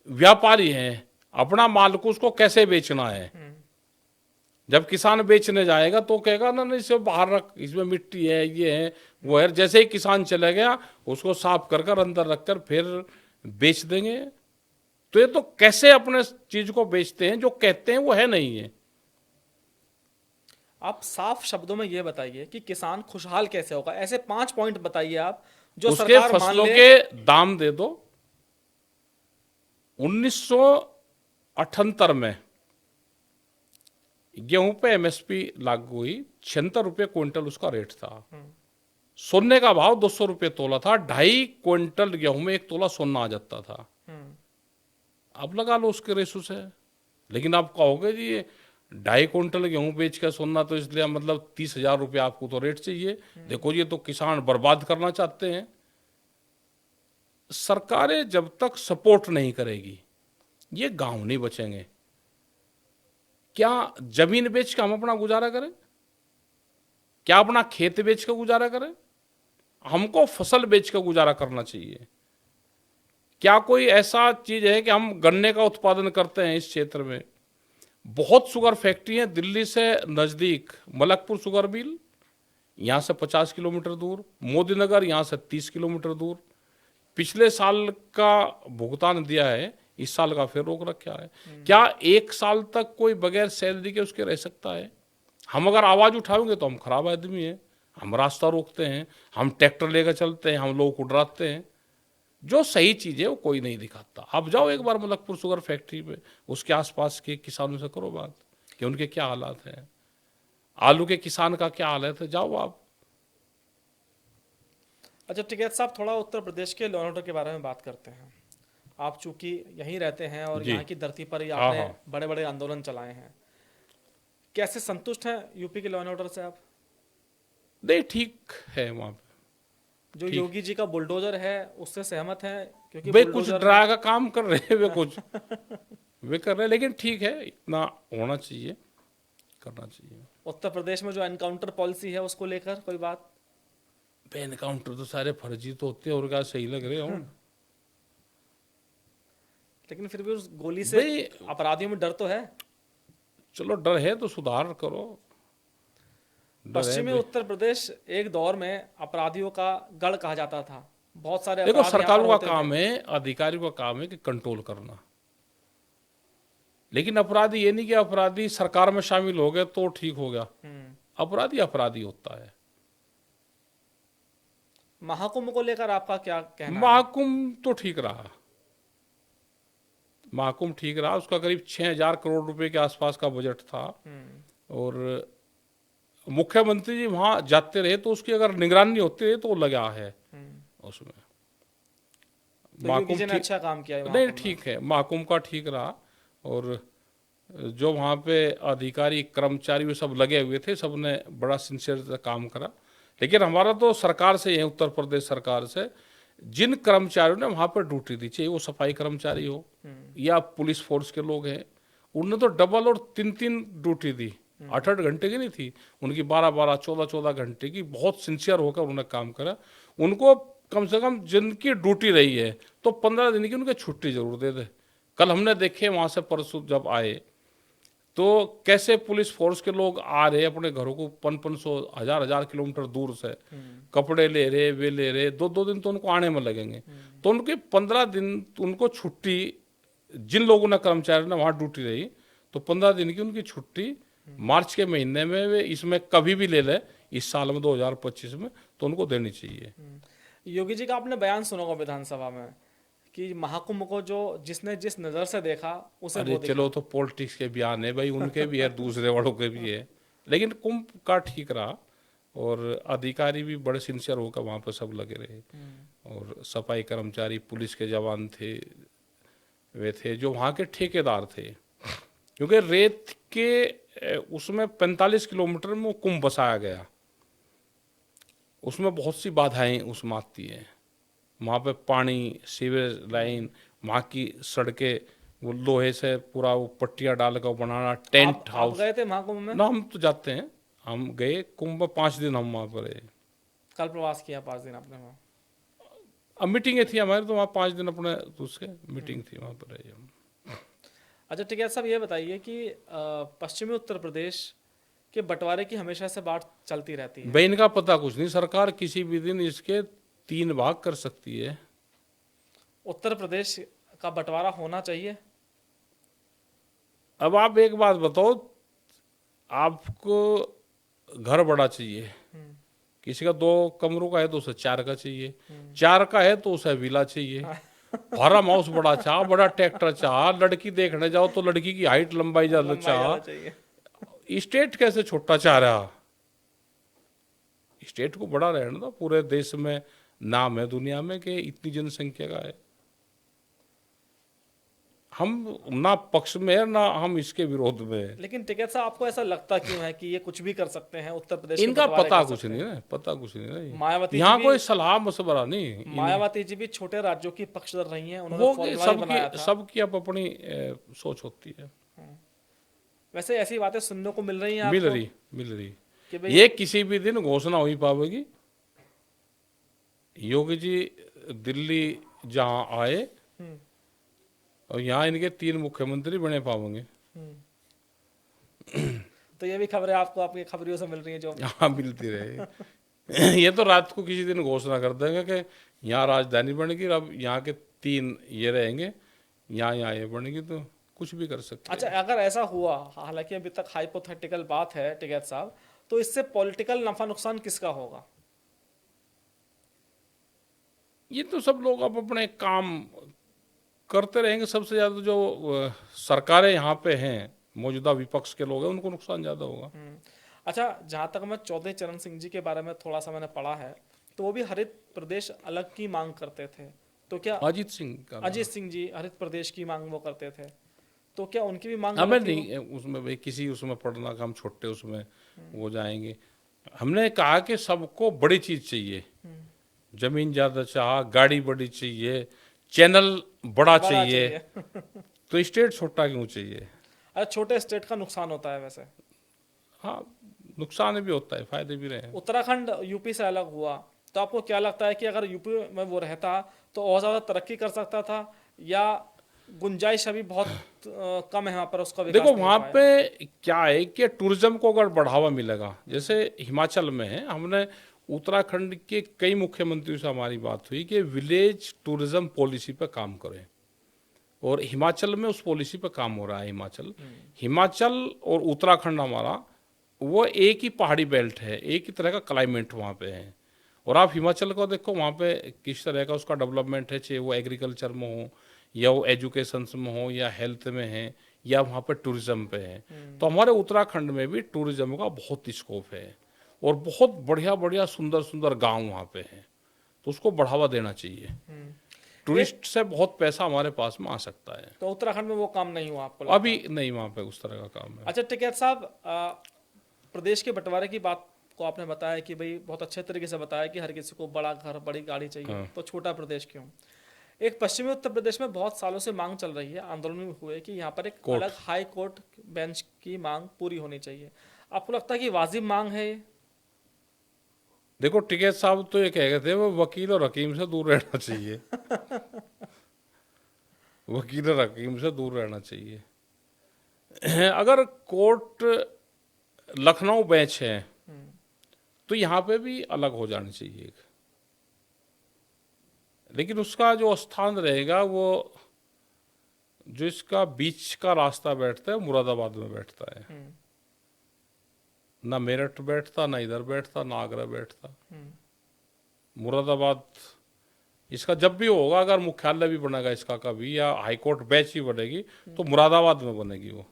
व्यापारी हैं, अपना माल को उसको कैसे बेचना है। जब किसान बेचने जाएगा तो कहेगा ना, इसे बाहर रख, इसमें मिट्टी है, ये है, वो है। जैसे ही किसान चला गया उसको साफ कर कर अंदर रखकर फिर बेच देंगे। तो ये तो कैसे अपने चीज को बेचते हैं, जो कहते हैं वो है नहीं है। आप साफ शब्दों में ये बताइए कि किसान खुशहाल कैसे होगा, ऐसे 5 पॉइंट बताइए आप जो उसके सरकार मान फसलों ले। के दाम दे दो। 1978 में गेहूं पे एमएसपी लागू हुई, 76 रुपये क्विंटल उसका रेट था। सोने का भाव 200 रुपये तोला था, 2.5 क्विंटल गेहूं में 1 तोला सोना आ जाता था। अब लगा लो उसके रेसू से। लेकिन आप कहोगे जी 2.5 क्विंटल गेहूं बेच कर सोना, तो इसलिए मतलब 30,000 रुपये आपको तो रेट चाहिए। देखो ये तो किसान बर्बाद करना चाहते हैं। सरकारें जब तक सपोर्ट नहीं करेगी ये गांव नहीं बचेंगे। क्या जमीन बेच के हम अपना गुजारा करें? क्या अपना खेत बेच कर गुजारा करें? हमको फसल बेच कर गुजारा करना चाहिए। क्या कोई ऐसा चीज है कि हम गन्ने का उत्पादन करते हैं इस क्षेत्र में? बहुत शुगर फैक्ट्री है दिल्ली से नजदीक, मलकपुर शुगर मिल यहाँ से 50 किलोमीटर दूर, मोदी नगर यहाँ से 30 किलोमीटर दूर। पिछले साल का भुगतान दिया है, इस साल का फिर रोक रखा है। क्या 1 साल तक कोई बगैर सैलरी के उसके रह सकता है? हम अगर आवाज उठाएंगे तो हम खराब आदमी हैं, हम रास्ता रोकते हैं, हम ट्रैक्टर लेकर चलते हैं, हम लोगों को डराते हैं। जो सही चीज है वो कोई नहीं दिखाता। आप जाओ एक बार मलकपुर शुगर फैक्ट्री पे, उसके आसपास के किसानों से करो बात कि उनके क्या हालात हैं, आलू के किसान का क्या हालत है, जाओ आप। अच्छा टिकैत साहब, थोड़ा उत्तर प्रदेश के लॉ एंड ऑर्डर के बारे में बात करते हैं। आप चूंकि यहीं रहते हैं और जी यहाँ की धरती पर ही हाँ आपने हाँ। बड़े बड़े आंदोलन चलाए हैं, कैसे संतुष्ट हैं यूपी के लॉ एंड ऑर्डर से आप? नहीं ठीक है वहाँ पे, जो ठीक। योगी जी का बुलडोजर है उससे सहमत हैं? क्योंकि वे कुछ बुलडोजर ड्रा का काम कर रहे हैं, वे कुछ वे कर रहे हैं, लेकिन ठीक है, इतना होना चाहिए, करना चाहिए। उत्तर प्रदेश में जो एनकाउंटर पॉलिसी है उसको लेकर कोई बात? एनकाउंटर तो सारे फर्जी तो होते हैं, और क्या सही लग रहे हो? लेकिन फिर भी उस गोली से भाई अपराधियों में डर तो है। चलो डर है तो सुधार करो, डर है पश्चिमी भाई। उत्तर प्रदेश एक दौर में अपराधियों का गढ़ कहा जाता था, बहुत सारे देखो अपराध यहाँ पर सरकारों का होते थे। काम है, अधिकारियों का काम है कि कंट्रोल करना। लेकिन अपराधी ये नहीं कि अपराधी सरकार में शामिल हो गए तो ठीक हो गया। अपराधी अपराधी होता है। महाकुंभ को लेकर आपका क्या कहना है? महाकुंभ तो ठीक रहा, महाकुंभ ठीक रहा। उसका करीब 6,000 करोड़ रुपए के आसपास का बजट था, और मुख्यमंत्री जी वहां जाते रहे तो उसकी अगर निगरानी होती रही तो वो लगा है उसमें। तो योगी जी ने अच्छा काम किया है नहीं महाकुंभ में। ठीक है, महाकुंभ का ठीक रहा। और जो वहाँ पे अधिकारी कर्मचारी वे सब लगे हुए थे, सब ने बड़ा सिंसियर से काम करा। लेकिन हमारा तो सरकार से है, उत्तर प्रदेश सरकार से, जिन कर्मचारियों ने वहाँ पर ड्यूटी दी, चाहिए वो सफाई कर्मचारी हो या पुलिस फोर्स के लोग हैं, उनने तो डबल और 3-3 ड्यूटी दी। 8-8 घंटे की नहीं थी उनकी, 12-12 14-14 घंटे की, बहुत सिंसियर होकर उन्होंने काम करा। उनको कम से कम जिनकी ड्यूटी रही है तो 15 दिन की उनकी छुट्टी जरूर दे दे। कल हमने देखे वहाँ से परसों जब आए तो कैसे पुलिस फोर्स के लोग आ रहे अपने घरों को 500 1000 किलोमीटर दूर से, कपड़े ले रहे, वे ले रहे, 2-2 दिन तो उनको आने में लगेंगे। तो उनके 15 दिन उनको छुट्टी, जिन लोगों ने कर्मचारी ने वहाँ ड्यूटी रही, तो 15 दिन की उनकी छुट्टी मार्च के महीने में वे इसमें कभी भी ले ले, इस साल में 2025 में, तो उनको देनी चाहिए। योगी जी का आपने बयान सुना होगा विधानसभा में कि महाकुंभ को जो जिसने जिस नजर से देखा उसे अरे वो दिखा। चलो तो पॉलिटिक्स के बयान है भाई, उनके भी है, दूसरे वालों के भी है। लेकिन कुंभ का ठीक रहा, और अधिकारी भी बड़े सिंसियर होकर वहाँ पर सब लगे रहे। और सफाई कर्मचारी, पुलिस के जवान थे, वे थे जो वहाँ के ठेकेदार थे। क्योंकि रेत के उसमें 45 किलोमीटर में वो कुंभ बसाया गया, उसमें बहुत सी बाधाएं उसमें आती हैं। वहाँ पे पानी, सीवेज लाइन, वहाँ की सड़कें, वो लोहे से पूरा वो पट्टियाँ डाल कर बनाना, टेंट आप हाउस। गए थे महाकुंभ में? ना हम तो जाते हैं, हम गए कुंभ में 5 दिन हम वहाँ पर रहे। कल प्रवास किया 5 दिन आपने वहाँ? अब मीटिंगें थी हमारे, तो वहाँ 5 दिन अपने दूसरे मीटिंग थी, वहाँ पर रहे हम। अच्छा ठीक है साहब, ये बताइए कि पश्चिमी उत्तर प्रदेश के बंटवारे की हमेशा से बात चलती रहती है। भाई इनका पता कुछ नहीं, सरकार किसी भी दिन इसके 3 भाग कर सकती है। उत्तर प्रदेश का बंटवारा होना चाहिए? अब आप एक बात बताओ, आपको घर बड़ा चाहिए, हम्म, किसी का 2 कमरों का है तो उसे 4 का चाहिए, 4 का है तो उसे विला चाहिए, फार्म हाउस बड़ा चाह, बड़ा ट्रैक्टर चाह, लड़की देखने जाओ तो लड़की की हाइट लंबाई ज्यादा लंबाई ज्यादा चाह, चाहिए। स्टेट कैसे छोटा चाह रहा? स्टेट को बड़ा रहना था, पूरे देश में नाम है दुनिया में कि इतनी जनसंख्या का है। हम ना पक्ष में है ना हम इसके विरोध में है। लेकिन टिकैत साहब, आपको ऐसा लगता क्यों है कि ये कुछ भी कर सकते हैं, उत्तर प्रदेश के इनका बंटवारे पता कर कुछ सकते नहीं हैं? है, पता कुछ नहीं है। मायावती जी यहाँ भी कोई सलाह मशवरा नहीं इन्हें मायावती जी भी छोटे राज्यों की पक्षधर रही हैं, उन्होंने होगी, फॉर्मूला भी बनाया सबकी था। सबकी अब अपनी सोच होती है। वैसे ऐसी बातें सुनने को मिल रही हैं मिल आपको रही मिल रही कि भाई ये किसी भी दिन घोषणा हो ही पाएगी। योगी जी दिल्ली जहाँ आए हम्म, और यहाँ इनके 3 मुख्यमंत्री बने पाएंगे। तो ये भी खबरें आपको आपकी खबरियों से मिल रही हैं जो यहाँ मिलती रहे। ये तो रात को किसी दिन घोषणा कर देंगे कि यहाँ राजधानी बनेगी, अब यहाँ के 3 ये रहेंगे, यहाँ ये बनेगी, तो कुछ भी कर सकते अच्छा, हैं। अगर ऐसा हुआ, हालांकि अभी तक हाइपोथेटिकल बात है टिकैत साहब, तो इससे पॉलिटिकल नफा नुकसान किसका होगा? ये तो सब लोग अब अपने काम करते रहेंगे। सबसे ज़्यादा जो सरकारें यहाँ पे हैं, मौजूदा विपक्ष के लोग हैं, उनको नुकसान ज़्यादा होगा। अच्छा, जहां तक मैं चौधरी चरण सिंह जी के बारे में थोड़ा सा मैंने पढ़ा है, तो वो भी हरित प्रदेश अलग की मांग करते थे। तो क्या अजीत सिंह का अजीत सिंह जी हरित प्रदेश की मांग वो करते थे, तो क्या उनकी भी मांग हमें गलत थी वो? नहीं उसमें भाई किसी उसमें पढ़ना का, हम छोटे उसमें वो जाएंगे। हमने कहा कि सबको बड़ी चीज़ चाहिए, जमीन ज़्यादा चाह, गाड़ी बड़ी चाहिए, चैनल बड़ा बड़ा चाहिए, चाहिए। तो स्टेट छोटा क्यों चाहिए? अच्छा, छोटे स्टेट का नुकसान होता है वैसे। हाँ, नुकसान भी होता है, फायदे भी रहे हैं। उत्तराखंड यूपी से अलग हुआ, तो आपको क्या लगता है कि अगर यूपी में वो रहता तो और ज़्यादा तरक्की कर सकता था, या गुंजाइश अभी बहुत कम है वहाँ पर, उसका विकास देखो नहीं हो वहाँ पाया? पे क्या है कि टूरिज्म को अगर बढ़ावा मिलेगा, जैसे हिमाचल में है, हमने उत्तराखंड के कई मुख्यमंत्रियों से हमारी बात हुई कि विलेज टूरिज्म पॉलिसी पे काम करें, और हिमाचल में उस पॉलिसी पे काम हो रहा है। हिमाचल और उत्तराखंड हमारा वो एक ही पहाड़ी बेल्ट है, एक ही तरह का क्लाइमेट वहाँ पे है। और आप हिमाचल को देखो, वहाँ पे किस तरह का उसका डेवलपमेंट है, चाहे वो एग्रीकल्चर में हो, या वो एजुकेशन में हो, या हेल्थ में है, या वहाँ पे टूरिज्म पे है। तो हमारे उत्तराखंड में भी टूरिज्म का बहुत स्कोप है, और बहुत बढ़िया बढ़िया सुंदर सुंदर गांव वहाँ पे हैं, तो उसको बढ़ावा देना चाहिए। टूरिस्ट से बहुत पैसा हमारे पास में आ सकता है। तो उत्तराखंड में वो काम नहीं हुआ आपको लगता अभी है? नहीं वहाँ पे उस तरह का काम है। अच्छा टिकैत साहब, प्रदेश के बंटवारे की बात को आपने बताया कि भाई बहुत अच्छे तरीके से बताया कि हर किसी को बड़ा घर बड़ी गाड़ी चाहिए, हाँ। तो छोटा प्रदेश क्यों? एक पश्चिमी उत्तर प्रदेश में बहुत सालों से मांग चल रही है, आंदोलन भी हुए कि यहाँ पर एक कोर्ट। अलग हाई कोर्ट बेंच की मांग पूरी होनी चाहिए। आपको लगता है कि वाजिब मांग है ये? देखो टिकैत साहब तो ये कह गए थे वो वकील और हकीम से दूर रहना चाहिए। वकील और हकीम से दूर रहना चाहिए। अगर कोर्ट लखनऊ बेंच है तो यहाँ पे भी अलग हो जानी चाहिए, लेकिन उसका जो स्थान रहेगा वो जो इसका बीच का रास्ता बैठता है मुरादाबाद में बैठता है। ना मेरठ बैठता, ना इधर बैठता, ना आगरा बैठता, मुरादाबाद। इसका जब भी होगा, अगर मुख्यालय भी बनेगा इसका कभी, या हाईकोर्ट बेंच ही बनेगी, तो मुरादाबाद में बनेगी वो।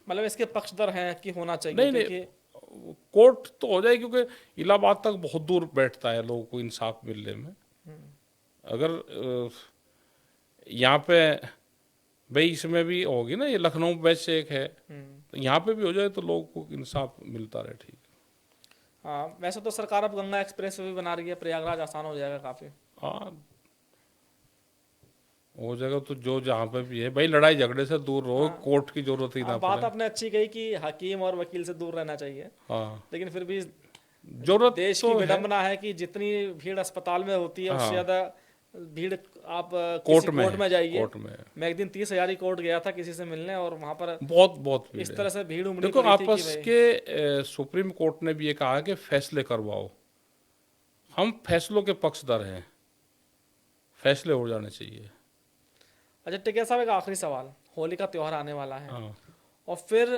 मतलब इसके पक्षधर हैं कि होना चाहिए, नहीं क्योंकि नहीं, कोर्ट तो हो जाएगी, क्योंकि इलाहाबाद तक बहुत दूर बैठता है लोगों को इंसाफ मिलने में। अगर यहाँ पे भाई इसमें भी होगी ना, ये लखनऊ बेंच से एक है, तो यहाँ पे भी हो जाए तो लोगों को इंसाफ मिलता रहे, ठीक। हाँ, वैसे तो सरकार अब गंगा एक्सप्रेस वे भी बना रही है, प्रयागराज आसान हो जाएगा काफी। हाँ, हो जाएगा तो जो जहाँ पे भी है भाई, लड़ाई झगड़े से दूर रहो, कोर्ट की जरूरत ही ना बात पड़े। आपने अच्छी कही कि हकीम और वकील से दूर रहना चाहिए, हाँ, लेकिन फिर भी जरूरत देश तो की है। विडंबना है कि जितनी भीड़ अस्पताल में होती है, उससे हाँ। ज्यादा भीड़ आप कोर्ट किसी में कोर्ट में जाइए। कोर्ट में मैं एक दिन 30,000 कोर्ट गया था किसी से मिलने, और वहां पर बहुत बहुत भीड़ इस है। तरह से भीड़ उमड़ी देखो पड़ी थी कि आपस भाई के सुप्रीम कोर्ट ने भी ये कहा कि फैसले करवाओ, हम फैसलों के पक्षधर हैं, फैसले हो जाने चाहिए। अच्छा टिकैत साहब, एक आखिरी सवाल, होली का त्योहार आने वाला है, हाँ। और फिर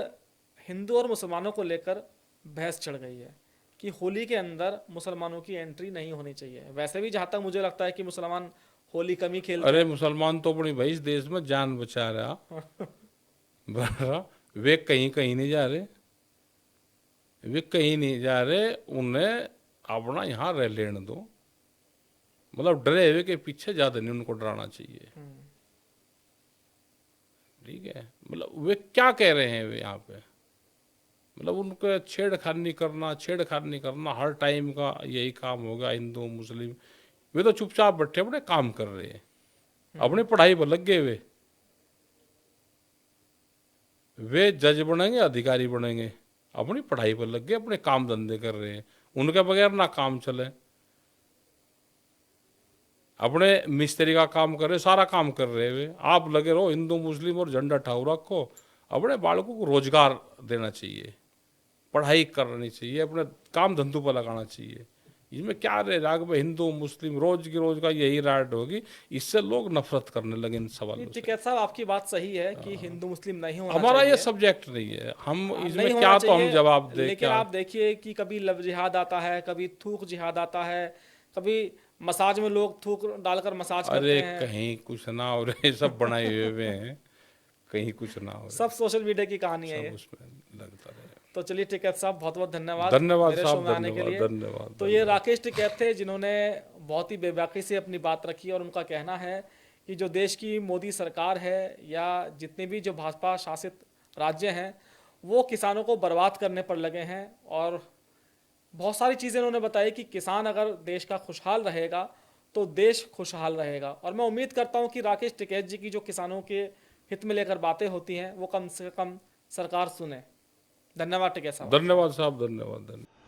हिंदू और मुसलमानों को लेकर बहस चढ़ गई है कि होली के अंदर मुसलमानों की एंट्री नहीं होनी चाहिए। वैसे भी जहाँ तक मुझे लगता है कि मुसलमान होली कम ही खेलते अरे मुसलमान तो अपनी भाई इस देश में जान बचा रहा बरा, वे कहीं कहीं नहीं जा रहे, वे कहीं नहीं जा रहे, उन्हें अपना यहाँ रह लेने दो। मतलब डरे हुए के पीछे ज्यादा नहीं उनको डराना चाहिए। ठीक है, मतलब वे क्या कह रहे हैं वे यहाँ पे, मतलब उनको छेड़खानी करना हर टाइम का यही काम होगा। हिंदू मुस्लिम वे तो चुपचाप बैठे अपने काम कर रहे हैं, अपनी पढ़ाई पर लग गए। वे जज बनेंगे, अधिकारी बनेंगे, अपनी पढ़ाई पर लग गए, अपने काम धंधे कर रहे हैं, उनके बगैर ना काम चले। अपने मिस्त्री का काम कर रहे, सारा काम कर रहे वे, आप लगे रहो हिंदू मुस्लिम और झंडा ठाऊ रखो। अपने बालकों को रोजगार देना चाहिए, पढ़ाई करनी चाहिए, अपने काम धंधों पर लगाना चाहिए। इसमें क्या रहे राग में हिंदू मुस्लिम रोज की रोज का यही राइट होगी, इससे लोग नफरत करने लगे इन सवालों से। टिकैत साहब, आपकी बात सही है कि हिंदू मुस्लिम नहीं होना हमारा चाहिए, ये सब्जेक्ट नहीं है, हम इसमें नहीं क्या होना तो हम चाहिए, जवाब दें लेकिन क्या। आप देखिए कि कभी लव जिहाद आता है, कभी थूक जिहाद आता है, कभी मसाज में लोग थूक डालकर मसाज करते अरे हैं। कहीं कुछ ना हो रहे, सब बनाए हुए हैं, कहीं कुछ ना हो रहे, सब सोशल मीडिया की कहानी है सब ये। उसमें लगता रहे। तो चलिए टिकैत साहब, बहुत बहुत धन्यवाद धन्यवाद मेरे शो साहब, में आने के धन्यवाद लिए। धन्यवाद तो ये राकेश टिकैत थे जिन्होंने बहुत ही बेबाकी से अपनी बात रखी, और उनका कहना है कि जो देश की मोदी सरकार है या जितने भी जो भाजपा शासित राज्य हैं वो किसानों को बर्बाद करने पर लगे हैं। और बहुत सारी चीज़ें उन्होंने बताई कि किसान अगर देश का खुशहाल रहेगा तो देश खुशहाल रहेगा। और मैं उम्मीद करता हूं कि राकेश टिकैत जी की जो किसानों के हित में लेकर बातें होती हैं वो कम से कम सरकार सुने। धन्यवाद टिकैत साहब। धन्यवाद साहब, धन्यवाद धन्यवाद।